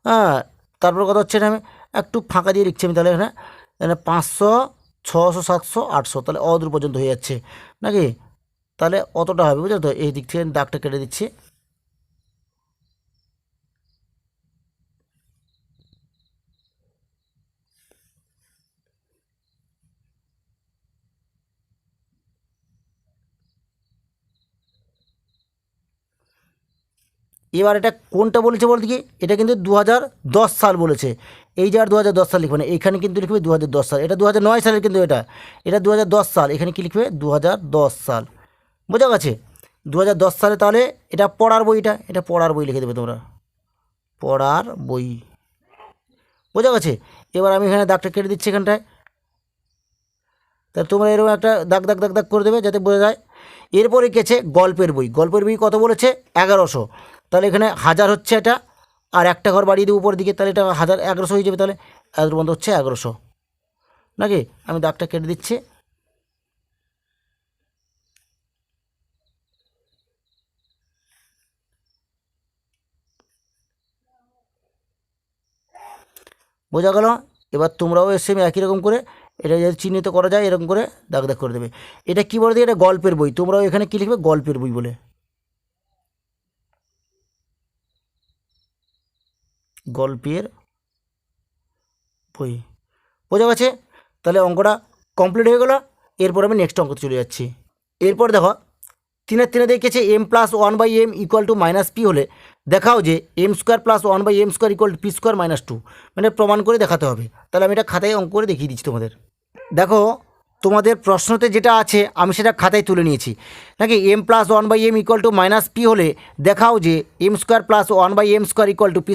হ্যাঁ, তারপর কত হচ্ছে, এটা আমি একটু ফাঁকা দিয়ে লিখছি আমি, তাহলে এখানে এখানে 500, 600, 700, 800, তাহলে অদূর পর্যন্ত হয়ে যাচ্ছে নাকি, তাহলে অতটা হবে, বুঝলো তো। এই দিক থেকে দাগটা কেটে দিচ্ছি। এবার এটা কোনটা বলেছে বলতে কি, এটা কিন্তু 2010 সাল বলেছে, এই যে আর 2010 সাল লিখবে না, এখানে কিন্তু লিখবে 2010 সাল, এটা 2009 সালের কিন্তু এটা 2010 সাল, এখানে কি লিখবে 2010 সাল, বোঝা গেছে। 2010 সালে তাহলে এটা পড়ার বইটা, এটা পড়ার বই লিখে দেবে তোমরা, পড়ার বই, বোঝা গেছে। এবার আমি এখানে দাগটা কেটে দিচ্ছি এখানটায়, তা তোমরা এরকম একটা দাগ করে দেবে যাতে বোঝা যায়। এরপরে গেছে গল্পের বই, গল্পের বই কত বলেছে, 1100, তাহলে এখানে 1000 হচ্ছে এটা, আর একটা ঘর বাড়িয়ে দেবো উপরের দিকে, তাহলে এটা 1000, 1100 হয়ে যাবে, তাহলে এত বন্ধ হচ্ছে 1100 নাকি, আমি দাগটা কেটে দিচ্ছি। বোঝা গেল। এবার তোমরাও সেম একই রকম করে এটা যদি চিহ্নিত করা যায় এরকম করে দাগ করে দেবে। এটা কী বলে দিয়ে, এটা গল্পের বই, তোমরাও এখানে কী লিখবে, গল্পের বই বলে, গল্পের বই, বোঝা গেছে। তাহলে অঙ্কটা কমপ্লিট হয়ে গেল। এরপর আমি নেক্সট অঙ্ক চলে যাচ্ছি। এরপর দেখো 3 দেখেছে m+1/m = -p হলে দেখাও যে m² + 1/m² = p² - 2, মানে প্রমাণ করে দেখাতে হবে। তাহলে আমি এটা খাতায় অঙ্ক করে দেখিয়ে দিচ্ছি তোমাদের। দেখো তোমাদের প্রশ্নতে যেটা আছে আমি সেটা খাতায় তুলে নিয়েছি নাকি, m+1/m = -p হলে দেখাও যে m² + 1/m² = p²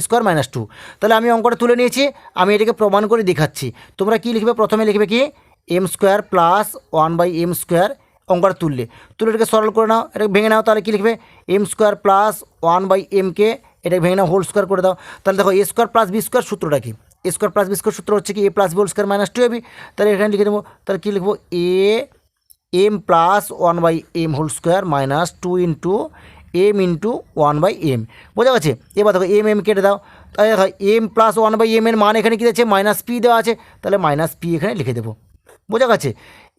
- 2, তাহলে আমি অঙ্কটা তুলে নিয়েছি, আমি এটাকে প্রমাণ করে দেখাচ্ছি। তোমরা কি লিখবে, প্রথমে লিখবে কি m² + 1/m², অঙ্কটা তুলে এটাকে সরল করে নাও, এটাকে ভেঙে নাও, তাহলে কী লিখবে m² + 1/m কে এটাকে ভেঙে নাও, হোল স্কোয়ার করে দাও, তাহলে দেখো a² + b² সূত্রটা কি, a² + b² সূত্র হচ্ছে কি a + b² - 2ab, তাহলে এখানে লিখে দেবো, তাহলে কী লিখবো m + 1/m² - 2 m × 1/m, বোঝা গেছে। এবার দেখো m কেটে দাও, তাহলে দেখো m + 1/m এর মান এখানে কী দিয়েছে, -p দেওয়া আছে, তাহলে -p এখানে লিখে দেবো, বোঝা গেছে।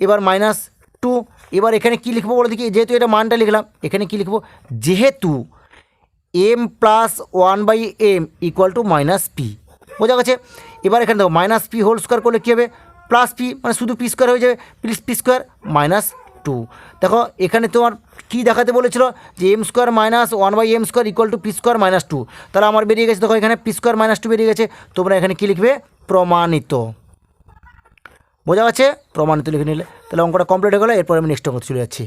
এবার -2, এবার এখানে কী লিখবো বলে দেখি, যেহেতু এটা মানটা লিখলাম, এখানে কী লিখবো, যেহেতু m + 1/m = -p, বোঝা গেছে। এবার এখানে দেখো -p হোল স্কোয়ার করলে কী হবে, +p, মানে শুধু p² হয়ে যাবে, p² - 2। দেখো এখানে তোমার কী দেখাতে বলেছিল যে m² - 1/m² = p² - 2, তাহলে আমার বেরিয়ে গেছে, দেখো এখানে p² - 2 বেরিয়ে গেছে, তোমরা এখানে কী লিখবে, প্রমাণিত, বোঝা গেছে, প্রমাণিত লিখে নিলে, তাহলে অঙ্কটা কমপ্লিট হয়ে গেলো। এরপর আমি নেক্সট অঙ্ক চলে যাচ্ছি।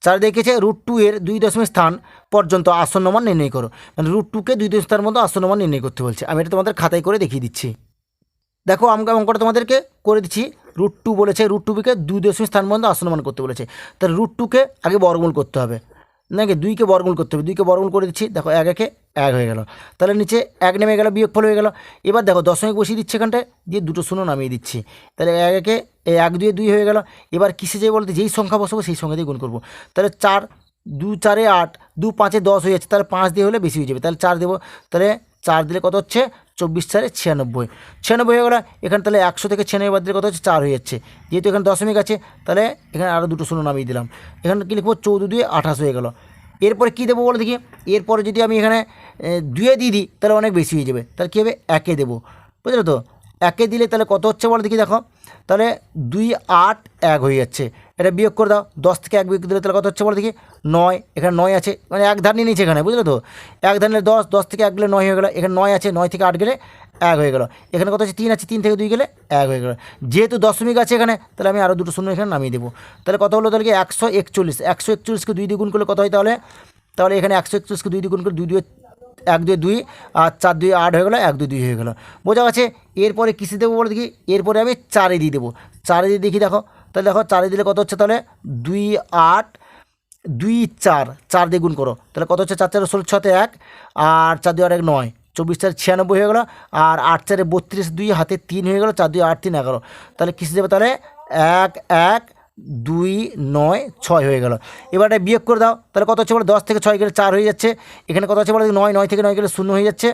4 দেখেছে √2 এর 2 দশমিক স্থান পর্যন্ত আসন্ন মান নির্ণয় করো, মানে √2 কে 2 দশমিক স্থানের মধ্যে আসন্ন মান নির্ণয় করতে বলছে। আমি এটা তোমাদের খাতায় করে দেখিয়ে দিচ্ছি। দেখো আমি অঙ্কটা তোমাদেরকে করে দিচ্ছি, √2 বলেছে, √2কে 2 দশমিক স্থান পর্যন্ত আসন্ন মান করতে বলেছে। তাহলে √2কে আগে বর্গমূল করতে হবে, নাকি 2কে বর্গমূল করতে হবে। 2কে বর্গমূল করে দিচ্ছি, দেখো 1 একে 1 হয়ে গেল। তাহলে নিচে 1 নেমে গেল, বিয়োগফল হয়ে গেল। এবার দেখো দশমিক বসিয়ে দিচ্ছি এখানটায়, দিয়ে দুটো শূন্য নামিয়ে দিচ্ছি। তাহলে 1 একে 1 2 2 হয়ে গেল। এবার কিসে যাই বলতে, যেই সংখ্যা বসাবো সেই সংখ্যা দিয়ে গুণ করবো। তাহলে 4 2 4 8, 2 5 10 হয়ে যাচ্ছে, তাহলে 5 দিয়ে হলে বেশি হয়ে যাবে, তাহলে 4 দেবো। তাহলে 4 দিলে কত হচ্ছে, 24 4 96, 96 হয়ে গেলো। এখানে তাহলে 100 থেকে 96 বাদ দিলে কত হচ্ছে, 4 হয়ে যাচ্ছে। যেহেতু এখানে দশমিক আছে, তাহলে এখানে আরও দুটো শূন্য নামিয়ে দিলাম। এখানে কি লিখবো, 14 2 28 হয়ে গেল। এরপরে কী দেবো বলো দেখি, এরপরে যদি আমি এখানে 2 দিয়ে দিই তাহলে অনেক বেশি হয়ে যাবে, তাহলে কী হবে, 1 দেবো, বুঝলো তো। 1 দিলে তাহলে কত হচ্ছে বলো দেখি, দেখো তাহলে 2 8 1 হয়ে যাচ্ছে। এটা বিয়োগ করে দাও, 10 থেকে 1 বিয়োগ দিলে তাহলে কত হচ্ছে বলো দেখি, 9। এখানে 9 আছে, মানে 1 ধার নিয়ে নিচ্ছে এখানে, বুঝলো তো। 1 ধার নিলে 10, 10 থেকে 1 গেলে 9 হয়ে গেলো। এখানে 9 আছে, 9 থেকে 8 গেলে 1 হয়ে গেলো। এখানে কত আছে, 3 আছে, 3 থেকে 2 গেলে 1 হয়ে গেলো। যেহেতু দশমিক আছে এখানে, তাহলে আমি আরও দুটো শূন্য এখানে নামিয়ে দেবো। তাহলে কত হলো, তাহলে কি 141, 141কে 2 দিয়ে গুণ করলে কত হয়, তাহলে এখানে 141কে 2 দিয়ে গুণ করে 2 2 1 2 2 আর 4 2 8 হয়ে গেলো, 1 2 2 হয়ে গেলো, বোঝা গেছে। এরপরে কিসে দেবো বলে দেখি, এরপরে আমি 4 দিয়ে দেবো। 4 দিয়ে দেখি, দেখো তাহলে দেখো 4 দিলে কত হচ্ছে, তাহলে 2 8 2 4, 4 দিয়ে গুণ করো, তাহলে কত হচ্ছে, 4 4 16 6 1 আর 4 2 8 9, 24 4 96 হয়ে গেলো। আর 8 4 32, 2 হাতে 3 হয়ে গেলো, 4 2 8 3 11। তাহলে কিসে দেবে, তাহলে 1 1 2 9 6 হয়ে গেল। এবার এটা বিয়োগ করে দাও, তাহলে কত হচ্ছে বলে, 10 থেকে 6 গেলে 4 হয়ে যাচ্ছে। এখানে কত আছে বলে 9, 9 থেকে 9 গেলে 0 হয়ে যাচ্ছে।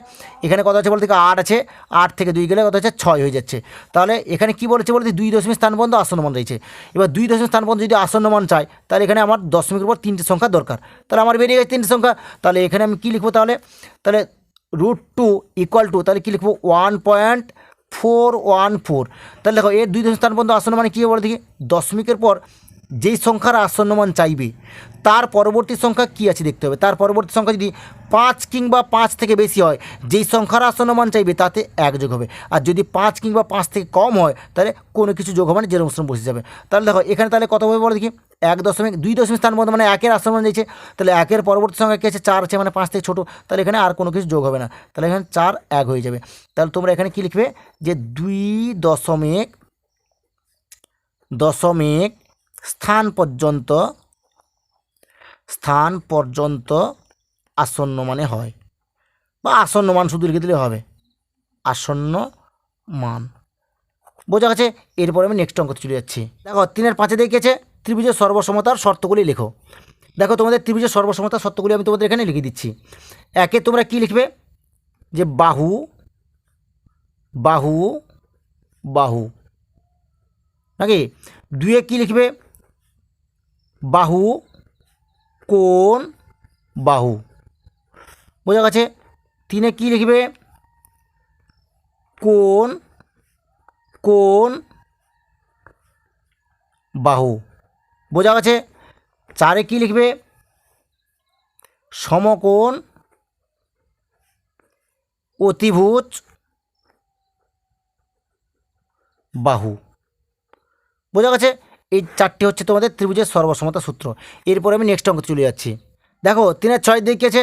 এখানে কত আছে বলে 8 আছে, 8 থেকে 2 গেলে কত হচ্ছে, 6 হয়ে যাচ্ছে। তাহলে এখানে কি বলেছে বলতে, 2 দশমিক স্থান পর্যন্ত আসন্ন মান রয়েছে। এবার 2 দশমিক স্থান পর্যন্ত যদি আসন্ন মান চাই, তাহলে এখানে আমার দশমিকের উপর 3টে সংখ্যা দরকার। তাহলে আমার বেরিয়ে গেছে 3টে সংখ্যা। তাহলে এখানে আমি কী লিখবো, তাহলে √2 = তাহলে কী লিখবো, 1.414। তাহলে দেখো এর 2 দশমিক স্থান পর্যন্ত আসন্ন মানে কী বলে দেখি, দশমিকের পর যেই সংখ্যার আসন্ন মান চাইবে তার পরবর্তী সংখ্যা কী আছে দেখতে হবে। তার পরবর্তী সংখ্যা যদি 5 কিংবা 5 থেকে বেশি হয়, যেই সংখ্যার আসন্ন মান চাইবে তাতে 1 যোগ হবে। আর যদি 5 কিংবা 5 থেকে কম হয়, তাহলে কোনো কিছু যোগ হবে না, যেরকম সেরকম বসে যাবে। তাহলে দেখো এখানে তাহলে কত হবে বলো দেখি, 2 দশমিক স্থান পর্যন্ত মানে 1-এর আসন্ন মান দিয়েছে। তাহলে 1-এর পরবর্তী সংখ্যা কী আছে, 4 আছে, মানে 5 থেকে ছোটো। তাহলে এখানে আর কোনো কিছু যোগ হবে না, তাহলে এখানে 4 1 হয়ে যাবে। তাহলে তোমরা এখানে কী লিখবে, যে 2 দশমিক স্থান পর্যন্ত আসন্ন মানে হয়, বা আসন্ন মান শুধু লিখে দিলে হবে, আসন্ন মান, বোঝা গেছে। এরপরে আমি নেক্সট অঙ্কতে চলে যাচ্ছি। দেখো 3-এর 5-এ দেখিয়েছে ত্রিভুজের সর্বসমতার শর্তগুলি লেখো। দেখো তোমাদের ত্রিভুজের সর্বসমতার শর্তগুলি আমি তোমাদের এখানে লিখে দিচ্ছি। 1-এ তোমরা কি লিখবে, যে বাহু বাহু বাহু, নাকি 2-এ কি লিখবে, বাহু কোণ বাহু, বোঝা গেছে। 3-এ কি লিখবে, কোণ বাহু, বোঝা গেছে। 4-এ কি লিখবে, সমকোণ অতিভুজ বাহু, বোঝা গেছে। এই 4টে হচ্ছে তোমাদের ত্রিভুজের সর্বসমতা সূত্র। এরপরে আমি নেক্সট অঙ্ক চলে যাচ্ছি। দেখো 3-এর 6 দেখিয়েছে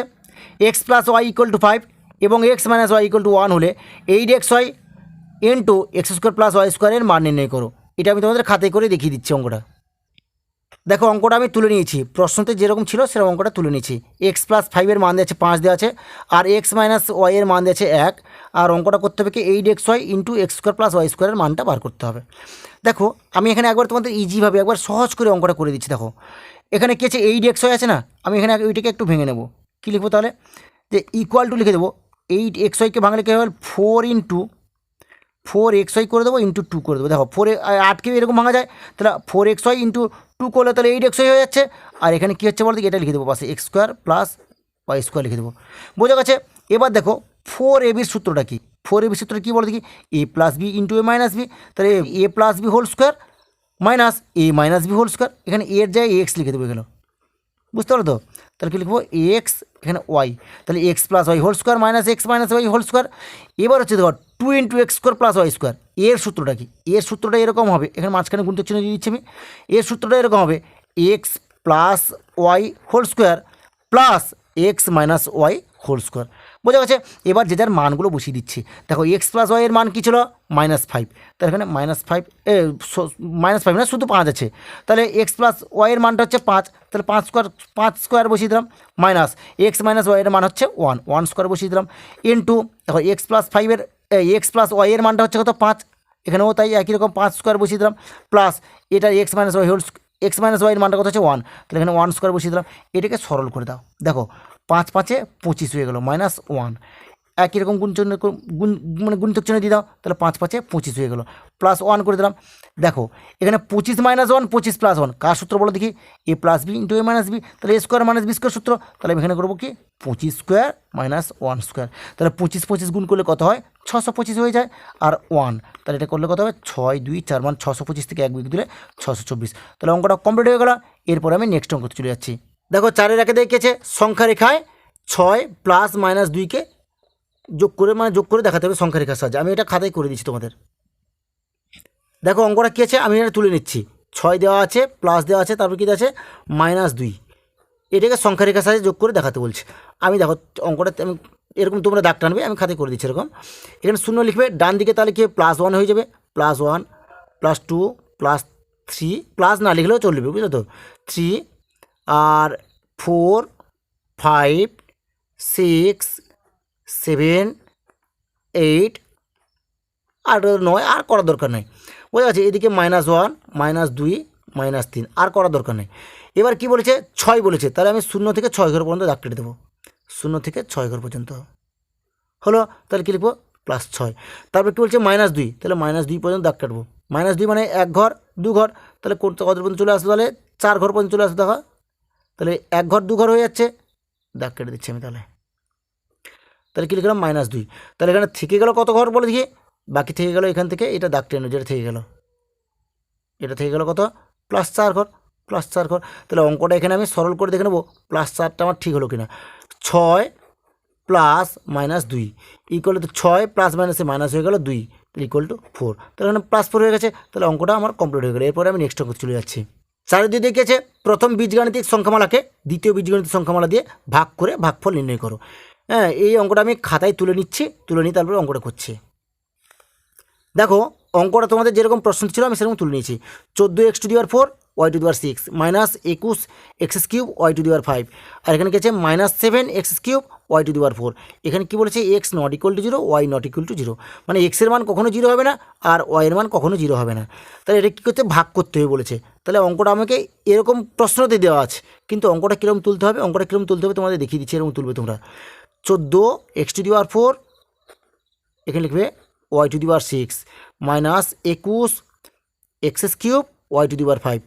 x + y = 5 এবং x - y = 1 হলে 8xy * x² + y² এর মান নির্ণয় করো। এটা আমি তোমাদের খাতায় করে দেখিয়ে দিচ্ছি অঙ্কটা। দেখো অঙ্কটা আমি তুলে নিয়েছি, প্রশ্নতে যেরকম ছিল সেরকম অঙ্কটা তুলে নিয়েছি। x + 5 এর মান দিয়েছে 5 দেওয়া আছে, আর x - y এর মান দিয়েছে 1, আর অঙ্কটা করতে হবে কি 8xy * x² + y² এর মানটা বার করতে হবে। দেখো আমি এখানে একবার তোমাদের ইজিভাবে একবার সহজ করে অঙ্কটা করে দিচ্ছি। দেখো এখানে কী আছে, 8xy আছে না, আমি এখানে ওইটাকে একটু ভেঙে নেব। কী লিখবো তাহলে, যে = লিখে দেবো, 8xyকে ভাঙলে কী হবে, 4xy করে দেবো, * 2 করে দেবো। দেখো 8কে এরকম ভাঙা যায়, তাহলে 4xy * 2 করলে তাহলে 8xy হয়ে যাচ্ছে। আর এখানে কী হচ্ছে বলতে, এটা লিখে দেবো পাশে x² + y² লিখে দেবো, বোঝা গেছে। এবার দেখো 4ab সূত্রটা কি, 4ab সূত্রটা কী বলতে কি, a + b * a - b, তাহলে a + b² - a - b²। এখানে এর জায়গায় x লিখে দেবো, এখানে বুঝতে পারো তো। তাহলে কী লিখবো, x এখানে y, তাহলে x + y² - x - y²। এবার হচ্ছে দেখো 2 * x² + y²। এর সূত্রটা কি, এর সূত্রটা এরকম হবে, এখানে মাঝখানে গুণিতক চিহ্ন দিয়ে দিচ্ছি আমি। এর সূত্রটা এরকম হবে, x + y² + x - y² বোঝা গেছে। এবার যে যার মানগুলো বসিয়ে দিচ্ছি। দেখো এক্স প্লাস ওয়াই এর মান কী ছিল -5, তাহলে এখানে -5 -5 না শুধু 5 আছে, তাহলে এক্স প্লাস ওয়াই এর মানটা হচ্ছে 5, তাহলে 5 স্কোয়ার বসিয়ে দিলাম, মাইনাস এক্স মাইনাস ওয়াই এর মান হচ্ছে 1 স্কোয়ার বসিয়ে দিলাম, ইন্টু দেখো এক্স প্লাস ওয়াই এর মানটা হচ্ছে কত 5, এখানেও তাই একই রকম 5 স্কোয়ার বসিয়ে দিলাম, প্লাস এটা এক্স মাইনাস ওয়াই এর মানটা কত হচ্ছে 1, তাহলে এখানে 1 স্কোয়ার বসিয়ে দিলাম। এটাকে সরল করে দাও, দেখো 5 5 25 হয়ে গেল, -1 একই রকম গুণিতক চিহ্ন দিয়ে দাও, তাহলে 5 5 25 হয়ে গেল, +1 করে দিলাম। দেখো এখানে 25 - 1 25 + 1 কার সূত্র বলো দেখি, a + b × a - b, তাহলে a² - b² সূত্র, তাহলে আমি এখানে করবো কি 25² - 1², তাহলে 25 25 গুণ করলে কত হয় 625 হয়ে যায়, আর 1 তাহলে এটা করলে কত হবে 6 2 4 = 625 থেকে 1 বিয়োগ দিলে 624, তাহলে অঙ্কটা কমপ্লিট হয়ে গেল। এরপরে আমি নেক্সট অঙ্কতে চলে যাচ্ছি। দেখো 4-এর একে দেখেছে সংখ্যা রেখায় 6 + -2কে যোগ করে দেখাতে হবে সংখ্যা রেখার সাহায্যে। আমি এটা খাতায় করে দিচ্ছি তোমাদের। দেখো অঙ্কটা কী আছে আমি এটা তুলে নিচ্ছি, 6 দেওয়া আছে, প্লাস দেওয়া আছে, তারপর কী দেওয়া আছে -2, এটাকে সংখ্যা রেখার সাহায্যে যোগ করে দেখাতে বলছে। আমি দেখো অঙ্কটা আমি এরকম তোমরা দাগ টানবে, আমি খাতায় করে দিচ্ছি এরকম। এখানে 0 লিখবে, ডান দিকে তাহলে কি +1 হয়ে যাবে, +1 +2 +3, প্লাস না লিখলেও চলবে, বুঝলো তো, 3 আর 4 5 6 7 8 আর 9, আর করার দরকার নেই, বোঝা যাচ্ছে। এদিকে -1 -2 -3, আর করার দরকার নেই। এবার কি বলেছে 6 বলেছে, তাহলে আমি 0 থেকে 6 ঘর পর্যন্ত দাগ কেটে দেবো, 0 থেকে 6 ঘর পর্যন্ত হলো, তাহলে কী লিখবো +6। তারপর কী বলছে -2, তাহলে -2 পর্যন্ত দাগ কাটবো, -2 মানে 1 ঘর 2 ঘর, তাহলে কত পর্যন্ত চলে আসবে, তাহলে 4 ঘর পর্যন্ত চলে আসবে, দেখো তাহলে 1 ঘর 2 ঘর হয়ে যাচ্ছে, দাগ কেটে দিচ্ছি আমি। তাহলে কী লিখলাম -2, তাহলে এখানে থেকে গেল কত ঘর বলে দেখি, বাকি থেকে গেল এখান থেকে এটা দাগ টেনে, যেটা থেকে গেল এটা থেকে গেল কত +4 ঘর, +4 ঘর। তাহলে অঙ্কটা এখানে আমি সরল করে দেখে নেবো +4টা আমার ঠিক হলো কিনা। 6 + -2 = 6 + - মাইনাস হয়ে গেল 2 = 4, তাহলে এখানে +4 হয়ে গেছে, তাহলে অঙ্কটা আমার কমপ্লিট হয়ে গেলো। এরপরে আমি নেক্সট অঙ্ক চলে যাচ্ছি। 4 দিয়ে দেখিয়েছে প্রথম বীজগাণিতিক সংখ্যামালাকে দ্বিতীয় বীজগাণিতিক সংখ্যামালা দিয়ে ভাগ করে ভাগফল নির্ণয় করো। হ্যাঁ, এই অঙ্কটা আমি খাতায় তুলে নিয়ে তারপরে অঙ্কটা করছি। দেখো অঙ্কটা তোমাদের যেরকম প্রশ্ন ছিল আমি সেরকম তুলে নিয়েছি। 14x⁴ y⁴ -21x³ y⁵, আর এখানে কি আছে -7x³ y⁴। এখানে কি বলেছে x ≠ 0 y ≠ 0, মানে x এর মান কখনো 0 হবে না আর y এর মান কখনো 0 হবে না। তাহলে এটা কী করতে ভাগ করতে হবে বলেছে। তাহলে অঙ্কটা আমাকে এরকম প্রশ্নতে দেওয়া আছে, কিন্তু অঙ্কটা কীরকম তুলতে হবে, তোমাদের দেখিয়ে দিচ্ছি, এরকম তুলবে তোমরা। 14x⁴, এখানে লিখবে y⁴ -21x³ y⁵,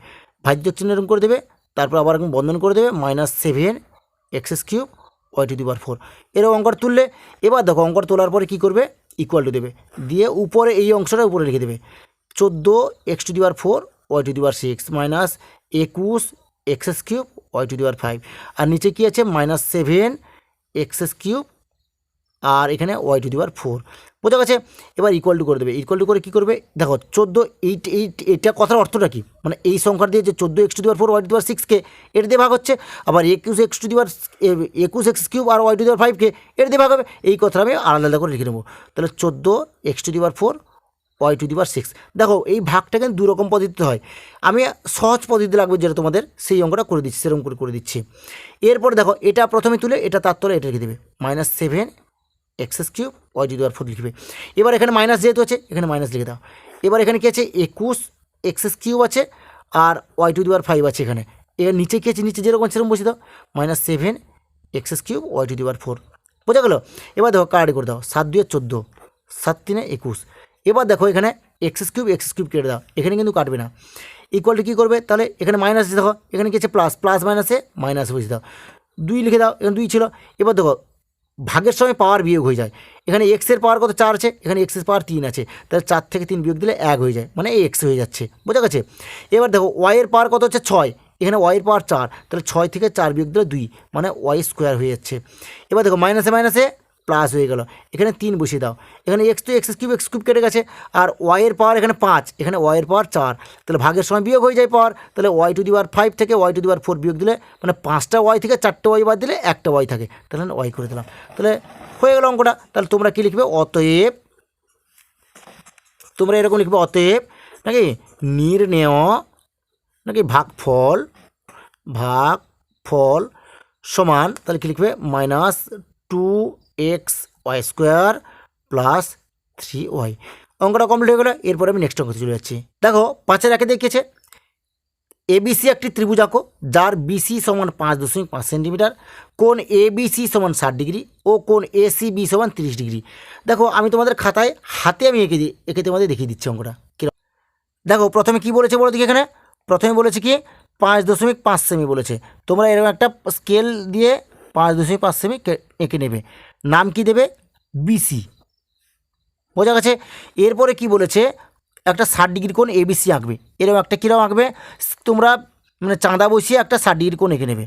ভাজ্যক চিহ্ন এরকম করে দেবে, তারপর আবার এরকম বন্ধন করে দেবে -7x³ y⁴। এরকম অঙ্কটা তুললে এবার দেখো অঙ্কটা তোলার পরে কী করবে, ইকুয়াল টু দেবে, দিয়ে উপরে এই অংশটা উপরে লিখে দেবে 14x⁴ y⁴ -21x³ y⁵, আর নিচে কী আছে -7x³ আর এখানে y⁴। বোঝা গেছে। এবার ইকুয়াল টু করে দেবে, ইকুয়াল টু করে কী করবে দেখো 14 এইটা কথার অর্থটা কী, মানে এই সংখ্যার দিয়ে যে 14x⁴ y⁴ এটা দিয়ে ভাগ হচ্ছে, আবার 21x³ আর y⁵ এটা দিয়ে ভাগ হবে, এই কথাটা আমি আলাদা করে লিখে নেবো। তাহলে 14x⁴ y⁵। দেখো এই ভাগটা কিন্তু দুরকম পদ্ধতিতে হয়, আমি সহজ পদ্ধতি লাগবে যেটা তোমাদের, সেই অঙ্কটা করে দিচ্ছি, সেরকম করে দিচ্ছি। এরপর দেখো এটা প্রথমে তুলে এটা তার তলে এটা লিখে দেবে -7x³ y⁴ লিখবে। এবার এখানে মাইনাস যেহেতু আছে এখানে মাইনাস লিখে দাও। এবার এখানে কী আছে 21x³ আছে আর y⁵ আছে, এখানে এর নিচে কী আছে, নিচে যেরকম সেরকম বসে দাও -7x³ y⁴। বোঝা গেল। এবার দেখো কার্ড করে দাও, 7 2 14, 7 3 21। এবার দেখো এখানে x³ কেটে দাও, এখানে কিন্তু কাটবে না। ইকুয়াল টু কী করবে, তাহলে এখানে মাইনাস দেখো, এখানে কী আছে প্লাস মাইনাসে মাইনাস বসে দাও, 2 লিখে দাও, এখানে 2 ছিল। এবার দেখো ভাগের সময় পাওয়ার বিয়োগ হয়ে যায়, এখানে এক্সের পাওয়ার কত 4 আছে, এখানে এক্সের পাওয়ার 3 আছে, তাহলে 4 থেকে 3 বিয়োগ দিলে 1 হয়ে যায়, মানে এক্স হয়ে যাচ্ছে। বোঝা গেছে। এবার দেখো ওয়াইয়ের পাওয়ার কত হচ্ছে 6, এখানে ওয়াইয়ের পাওয়ার 4, তাহলে 6 থেকে 4 বিয়োগ দিলে 2, মানে y² হয়ে যাচ্ছে। এবার দেখো মাইনাসে প্লাস হয়ে গেল, এখানে 3 বসিয়ে দাও, এখানে এক্স তো এক্স কিউব কেটে গেছে, আর ওয়াইয়ের পাওয়ার এখানে 5, এখানে ওয়াইয়ের পাওয়ার 4, তাহলে ভাগের সময় বিয়োগ হয়ে যায় পাওয়ার, তাহলে y⁴ থেকে y⁴ বিয়োগ দিলে মানে 5টা ওয়াই থেকে 4টে ওয়াই বাদ দিলে একটা ওয়াই থাকে, তাহলে ওয়াই করে দিলাম, তাহলে হয়ে গেল অঙ্কটা। তাহলে তোমরা কী লিখবে, অতএব, তোমরা এরকম লিখবে অতএব নাকি নির্ণেয় নাকি ভাগফল সমান, তাহলে কী লিখবে -2xy² প্লাস 3y। অঙ্কটা কমপ্লিট হয়ে গেলো। এরপরে আমি নেক্সট অঙ্কতে চলে যাচ্ছি। দেখো 5-এর 1-এ দেখিয়েছে এবিসি একটি ত্রিভুজ আঁকো যার বিসি সমান 5.5 সেন্টিমিটার, কোণ এবিসি সমান 60 ডিগ্রি ও কোণ এসিবি সমান 30 ডিগ্রি। দেখো আমি তোমাদের খাতায় হাতে আমি এঁকে তোমাদের দেখিয়ে দিচ্ছি অঙ্কটা। দেখো প্রথমে কি বলেছে বলো দেখি, এখানে প্রথমে বলেছে কি 5.5 সেমি বলেছে, তোমরা এরকম একটা স্কেল দিয়ে 5.5 সেমি এঁকে নেবে, নাম কি দেবে, বিসি, বোঝা গেছে। এরপরে কি বলেছে, একটা 60 ডিগ্রি কোণ এবিসি আঁকবে, এরকম একটা কীরকম আঁকবে, তোমরা মানে চাঁদা বসিয়ে একটা 60 ডিগ্রি কোণ এঁকে নেবে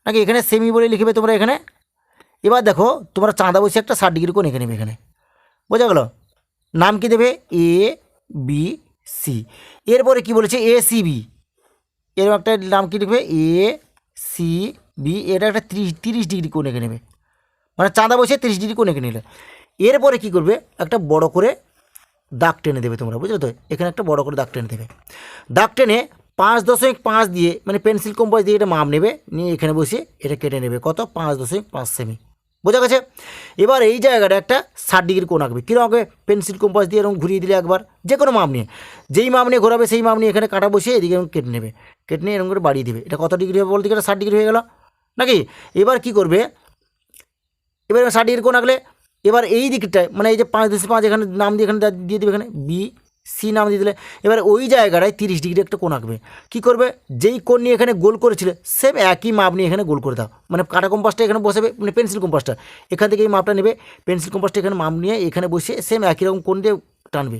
নাকি, এখানে সেমি বলে লিখবে তোমরা এখানে। এবার দেখো তোমরা চাঁদা বসিয়ে একটা 60 ডিগ্রি কোণ এঁকে নেবে এখানে, বোঝা গেল, নাম কি দেবে, এ বি সি। এরপরে কি বলেছে, এ সি বি, এরকম একটা নাম কি লিখবে, এ সি বি, এটা একটা 30 ডিগ্রি কোণ এঁকে নেবে, মানে চাঁদা বসিয়ে 30 ডিগ্রি কোণ এঁকে নিলে। এরপরে কি করবে, একটা বড় করে দাগ টেনে দেবে তোমরা, বুঝলো তো, এখানে একটা বড় করে দাগ টেনে দেবে, দাগ টেনে 5.5 দিয়ে মানে পেন্সিল কম্পাস দিয়ে এটা মাপ নেবে, নিয়ে এখানে বসিয়ে এটা কেটে নেবে, কত 5.5 সেমি, বোঝা গেছে। এবার এই জায়গাটা একটা 60 ডিগ্রি কোণ আঁকবে, কীরকম আঁকবে, পেন্সিল কম্পাস দিয়ে এরকম ঘুরিয়ে দিলে একবার, যে কোনো মাপ নিয়ে, যেই মাপ নিয়ে ঘোরাবে সেই মাপ নিয়ে এখানে কাটা বসিয়ে এদিকে এরকম কেটে নেবে, কেটে নিয়ে এরকম করে বাড়িয়ে দেবে, এটা কত ডিগ্রি হবে বলতে, এটা 60 ডিগ্রি হয়ে গেল নাকি। এবার কি করবে, এবার 60 ডিগ্রি কোণ আঁকলে এবার এই দিকটায় মানে এই যে 5.5 এখানে নাম দিয়ে এখানে দিয়ে দেবে, এখানে বি সি নাম দিয়ে দিলে, এবার ওই জায়গাটায় 30 ডিগ্রি একটা কোণ আঁকবে, কী করবে, যেই কোণ নিয়ে এখানে গোল করেছিলে সেম একই মাপ নিয়ে এখানে গোল করে দাও, মানে কাটা কম্পাসটা এখানে বসাবে, মানে পেন্সিল কম্পাসটা এখান থেকে এই মাপটা নেবে, পেন্সিল কম্পাসটা এখানে মাপ নিয়ে এখানে বসিয়ে সেম একই রকম কোণ দিয়ে টানবে,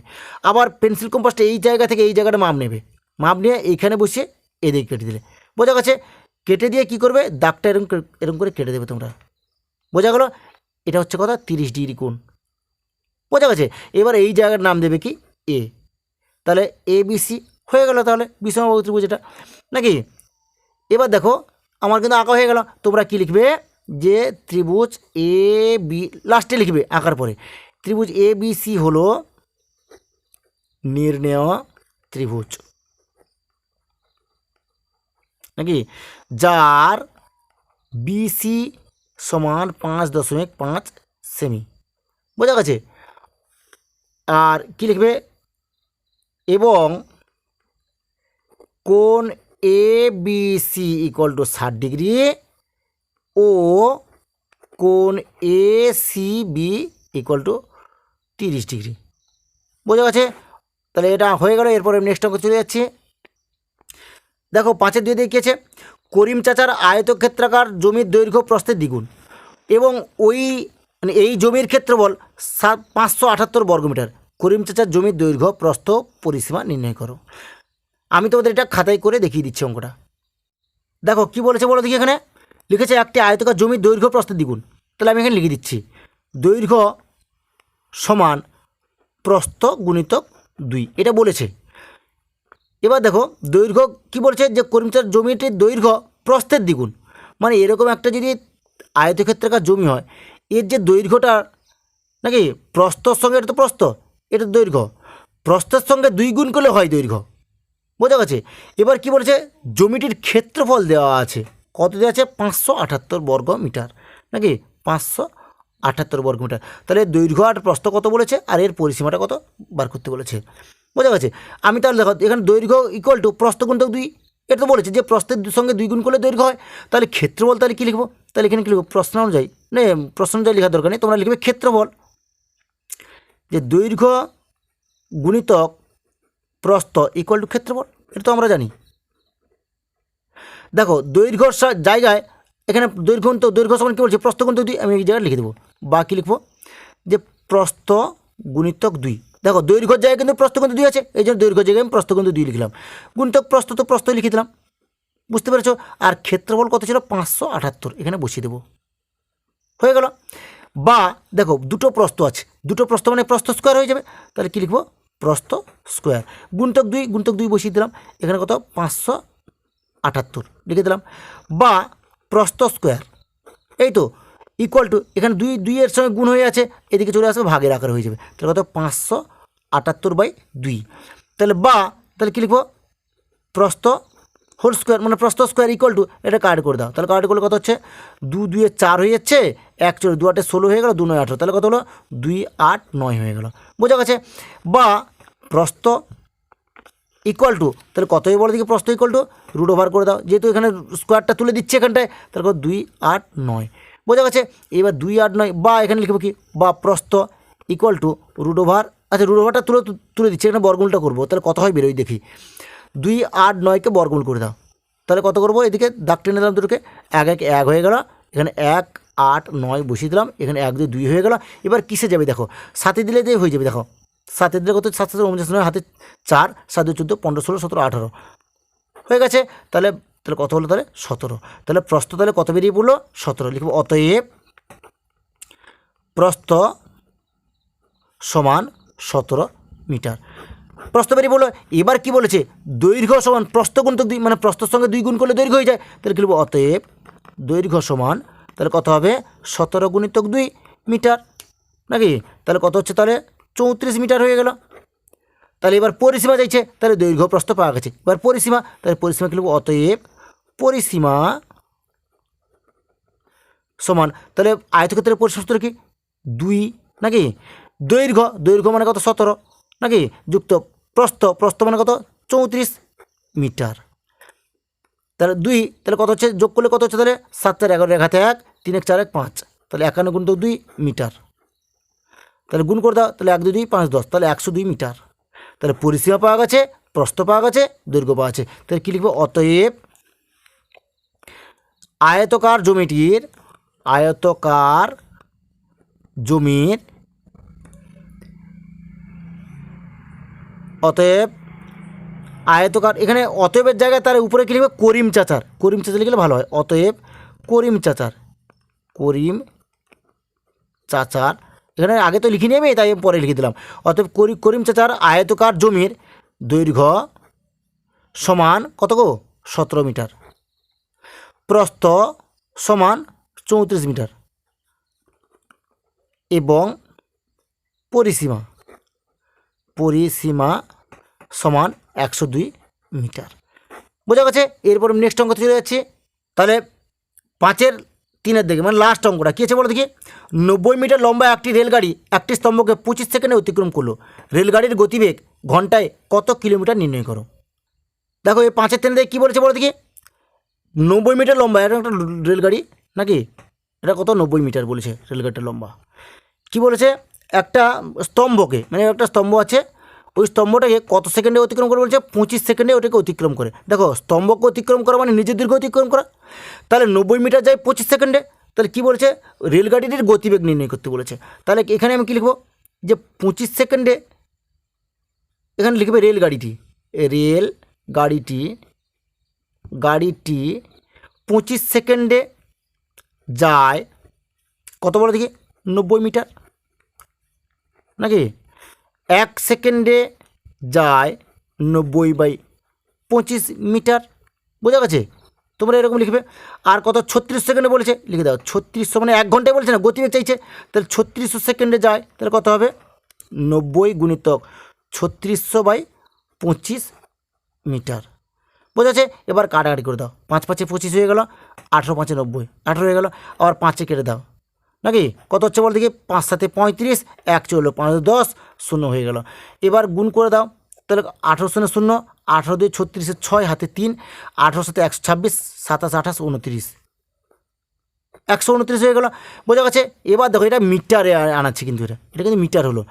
আবার পেন্সিল কম্পাসটা এই জায়গা থেকে এই জায়গাটা মাপ নেবে, মাপ নিয়ে এইখানে বসিয়ে এদিকে কেটে দিলে, বোঝা গেছে। কেটে দিয়ে কী করবে, দাগটা এরকম করে কেটে দেবে তোমরা, বোঝা গেলো। এটা হচ্ছে কথা 30 ডিগ্রি কোণ, বোঝা গেছে। এবার এই জায়গার নাম দেবে কি, এ, তাহলে এ বি সি হয়ে গেল, তাহলে বিষমবাহু ত্রিভুজ এটা নাকি। এবার দেখো আমার কিন্তু আঁকা হয়ে গেল, তোমরা কি লিখবে, যে ত্রিভুজ এ বি লাস্টে লিখবে আঁকার পরে, ত্রিভুজ এ বি সি হলো নির্ণেয় ত্রিভুজ নাকি, যার বিসি সমান 5.5 সেমি, বোঝা গেছে। আর কি লিখবে, এবং কোণ এ বি সি = 60 ডিগ্রি ও কোণ এ সি বি = 30 ডিগ্রি, বোঝা গেছে। তাহলে এটা হয়ে গেল। এরপরে নেক্সট অঙ্ক চলে যাচ্ছি। দেখো 5-এর 2 দেখিয়েছে করিম চাচার আয়তক্ষেত্রাকার জমির দৈর্ঘ্য প্রস্থের দ্বিগুণ এবং ওই মানে এই জমির ক্ষেত্রফল 578 বর্গমিটার। করিম চাচার জমির দৈর্ঘ্য প্রস্থ পরিসীমা নির্ণয় করো। আমি তোমাদের এটা খাতায় করে দেখিয়ে দিচ্ছি অঙ্কটা। দেখো কি বলেছে বলো দেখি, এখানে লিখেছে একটি আয়তকার জমির দৈর্ঘ্য প্রস্থের দ্বিগুণ। তাহলে আমি এখানে লিখে দিচ্ছি দৈর্ঘ্য সমান প্রস্থ গুণিতক 2, এটা বলেছে। এবার দেখো দৈর্ঘ্য কি বলছে, যে করিম চাচার জমিটির দৈর্ঘ্য প্রস্থের দ্বিগুণ, মানে এরকম একটা যদি আয়তক্ষেত্রাকার জমি হয়, এর যে দৈর্ঘ্যটা নাকি প্রস্থর সঙ্গে, এটা তো প্রস্থ, এটা দৈর্ঘ্য, প্রস্থের সঙ্গে 2 গুণ করলে হয় দৈর্ঘ্য, বোঝা গেছে। এবার কি বলেছে, জমিটির ক্ষেত্রফল দেওয়া আছে, কত দেওয়া আছে, 578 বর্গমিটার নাকি, 578 বর্গমিটার। তাহলে দৈর্ঘ্য আর প্রস্থ কত বলেছে, আর এর পরিসীমাটা কত বার করতে বলেছে, বোঝা গেছে। আমি তাহলে দেখো এখানে দৈর্ঘ্য = প্রস্থ গুণিতক 2, এটা তো বলেছে যে প্রস্থের সঙ্গে 2 গুণ করলে দৈর্ঘ্য হয়। তাহলে ক্ষেত্রফল তাহলে কী লিখবো, তাহলে এখানে কী লিখবো, প্রশ্ন অনুযায়ী না, প্রশ্ন অনুযায়ী লেখার দরকার নেই, তোমরা লিখবে ক্ষেত্রফল, যে দৈর্ঘ্য গুণিতক প্রস্থ = ক্ষেত্রফল, এটা তো আমরা জানি। দেখো দৈর্ঘ্যর জায়গায় এখানে দৈর্ঘ্য সমান কী বলছে, প্রস্থ গুণিতক 2, আমি এই জায়গায় লিখে দেবো, বা কী লিখবো, যে প্রস্থ গুণিতক 2। দেখো দৈর্ঘ্যের জায়গায় কিন্তু প্রস্থ গুণিতক 2 আছে, এই জন্য দৈর্ঘ্যের জায়গায় আমি প্রস্থ গুণিতক 2 লিখলাম, গুণিতক প্রস্থ তো প্রস্থ লিখে দিলাম, বুঝতে পেরেছো। আর ক্ষেত্রফল কত ছিল, 578, এখানে বসিয়ে দেবো, হয়ে গেল। বা দেখো দুটো প্রস্থ আছে, দুটো প্রস্থ মানে প্রস্থ স্কোয়ার হয়ে যাবে, তাহলে কী লিখবো প্রস্থ স্কোয়ার গুণিতক দুই বসিয়ে দিলাম, এখানে কত 578 লিখে দিলাম, বা প্রস্থ স্কোয়ার এই তো ইকুয়াল টু এখানে দুই এর সঙ্গে গুণ হয়ে আছে, এদিকে চলে আসবে ভাগের আকার হয়ে যাবে, তাহলে কত 578/2, তাহলে কী লিখবো প্রস্থ হোল স্কোয়ার মানে প্রস্থ স্কোয়ার ইকুয়াল টু এটা কাট করে দাও, তাহলে কাট করলে কত হচ্ছে 2 2 4 হয়ে যাচ্ছে, 1 4 2 8 16 হয়ে গেল, 2 9 18, তাহলে কত হলো 2 8 9 হয়ে গেল, বোঝা গেছে। বা প্রস্থ ইকুয়াল টু তাহলে কতই বলো দিকে প্রস্থ ইকুয়াল টু রুট ওভার করে দাও, যেহেতু এখানে স্কোয়ারটা তুলে দিচ্ছে এখানটায়, তাহলে কত 2 8 9, বোঝা গেছে। এবার 2 8 9 বা এখানে লিখবো কি বা প্রস্থ ইকুয়াল টু রুট ওভার, আচ্ছা রুট ওভারটা তুলে দিচ্ছে, এখানে বর্গমূলটা করবো, তাহলে কত হয় বেরোই দেখি, 2 8 9কে বর্গমূল করে দাও, তাহলে কত করবো এদিকে দাগ টেনে দিলাম দুটোকে, 1 1 1 হয়ে গেল, এখানে 1 8 9 বসিয়ে দিলাম, এখানে 1 2 2 হয়ে গেল। এবার কিসে যাবে দেখো, সাথে দিলে দিয়ে হয়ে যাবে, দেখো সাথে দিলে কত 7 7 49, হাতে 4 7 14 15 16 17 18 হয়ে গেছে, তাহলে কত হলো তাহলে 17, তাহলে প্রস্থ তাহলে কত বেরিয়ে পড়লো 17, লিখবো অতএব প্রস্থ সমান 17 মিটার, প্রস্থ বেরিয়ে বললো। এবার কি বলেছে দৈর্ঘ্য সমান প্রস্থ গুণিতক 2 মানে প্রস্থর সঙ্গে 2 গুণ করলে দৈর্ঘ্য হয়ে যায়, তাহলে কি লিখবো অতএব দৈর্ঘ্য সমান তাহলে কত হবে 17 গুণিতক 2 মিটার নাকি, তাহলে কত হচ্ছে তাহলে 34 মিটার হয়ে গেল। তাহলে এবার পরিসীমা চাইছে, তাহলে দৈর্ঘ্য প্রস্থ পাওয়া গেছে, এবার পরিসীমা, তাহলে পরিসীমা কি লিখবো অতএব পরিসীমা সমান তাহলে আয়তক্ষেত্রের পরিসূত্র কি 2 নাকি, দৈর্ঘ্য মানে কত 17 নাকি, যুক্ত প্রস্থ মানে কত 34 মিটার, তাহলে 2 তাহলে কত হচ্ছে যোগ করলে কত হচ্ছে তাহলে 7 4 11 1 1 3 1 4 1 5, তাহলে 51 গুণিতক 2 মিটার, তাহলে গুণ করে দাও, তাহলে 1 2 2 5 10, তাহলে 102 মিটার, তাহলে পরিসীমা পাওয়া গেছে, প্রস্থ পাওয়া গেছে, দৈর্ঘ্য পাওয়া গেছে, তাহলে কী লিখবো অতএব আয়তকার জমির অতএব আয়তকার, এখানে অতএবের জায়গায় তার উপরে কী লিখবে করিম চাচার লিখলে ভালো হয়, অতএব করিম চাচার এখানে আগে তো লিখিনি আমি, তাই পরে লিখে দিলাম, অতএব করিম চাচার আয়তকার জমির দৈর্ঘ্য সমান কত গো 17 মিটার, প্রস্থ সমান 34 মিটার এবং পরিসীমা সমান 102 মিটার, বোঝা গেছে। এরপর নেক্সট অঙ্ক চলে যাচ্ছে, তাহলে 5-এর 3-এর দিকে মানে লাস্ট অঙ্কটা কী আছে বলো দেখি, 90 মিটার লম্বা একটি রেলগাড়ি একটি স্তম্ভকে 25 সেকেন্ডে অতিক্রম করলো, রেলগাড়ির গতিবেগ ঘন্টায় কত কিলোমিটার নির্ণয় করো। দেখো এই 5-এর 3 দিকে কী বলেছে বলো দেখি, 90 মিটার লম্বা এটা একটা রেলগাড়ি নাকি, এটা কত 90 মিটার বলেছে রেলগাড়িটা লম্বা, কি বলেছে একটা স্তম্ভকে মানে একটা স্তম্ভ আছে, ওই স্তম্ভটাকে কত সেকেন্ডে অতিক্রম করে বলছে 25 সেকেন্ডে ওটাকে অতিক্রম করে, দেখো স্তম্ভকে অতিক্রম করা মানে নিজের দীর্ঘ অতিক্রম করা, তাহলে 90 মিটার যায় 25 সেকেন্ডে, তাহলে কি বলেছে রেলগাড়িটির গতিবেগ নির্ণয় করতে বলেছে, তাহলে এখানে আমি কী লিখবো যে 25 সেকেন্ডে, এখানে লিখবে রেলগাড়িটি 25 সেকেন্ডে যায় কত বলো দেখি 90 মিটার নাকি, 1 সেকেন্ডে যায় 90/25 মিটার, বোঝা গেছে। তোমরা এরকম লিখবে। আর কত 36 সেকেন্ডে বলেছে, লিখে দাও 3600 মানে 1 ঘন্টায় বলছে না, গতিবেগ চাইছে, তাহলে 3600 সেকেন্ডে যায়, তাহলে কত হবে 90 গুণিতক 3600/25 মিটার, বোঝা যাচ্ছে। এবার কাটাকাটি করে দাও, 5 5 25 হয়ে গেল, 18 5 90, 18 হয়ে গেল, আবার 5 কেটে দাও নাকি, কত হচ্ছে বল দেখি 5 7 35, 1 চললো 5 10 0 হয়ে গেল। এবার গুণ করে দাও, তাহলে 18 0 0, 18 2 36, 6 হাতে 3, 18 7 126, 27 28 29, 129 হয়ে গেল, বোঝা গেছে। এবার দেখো এটা মিটারে আনাচ্ছে, কিন্তু এটা কিন্তু মিটার হলো,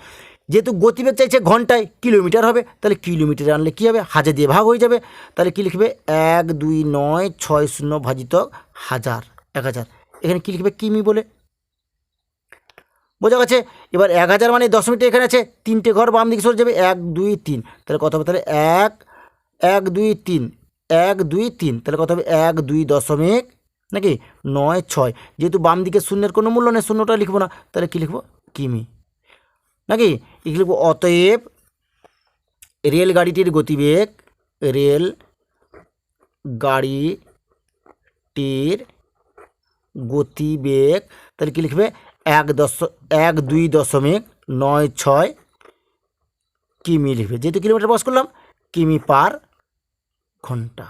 যেহেতু গতিবেগ চাইছে ঘন্টায়, কিলোমিটার হবে, তাহলে কিলোমিটারে আনলে কী হবে 1000 দিয়ে ভাগ হয়ে যাবে, তাহলে কী লিখবে 1 2 9 6 0 ভাজিত 1000, 1000, এখানে কী লিখবে কিমি বলে, বোঝা গেছে। এবার 1000 মানে দশমিকটা এখানে আছে, 3টে ঘর বাম দিকে সরে যাবে, 1 2 3, তাহলে কত হবে তাহলে 1 1 2 3 1 2 3, তাহলে কত হবে 1 2 দশমিক নাকি 9, 6, যেহেতু বাম দিকে শূন্যের কোনো মূল্য নেই, শূন্যটা লিখবো না, তাহলে কী লিখবো? কিমি, নাকি এগুলো লিখবো। অতএব রেল গাড়িটির গতিবেগ, রেল গাড়িটির গতিবেগ, তাহলে কী লিখবে? 1.2.96 কিমি লিখবে। যেহেতু কিলোমিটার পাস করলাম, কিমি পার ঘন্টা।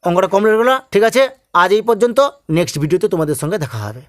অঙ্কটা কমপ্লিট হলো। ঠিক আছে, আজ এই পর্যন্ত। নেক্সট ভিডিওতে তোমাদের সঙ্গে দেখা হবে।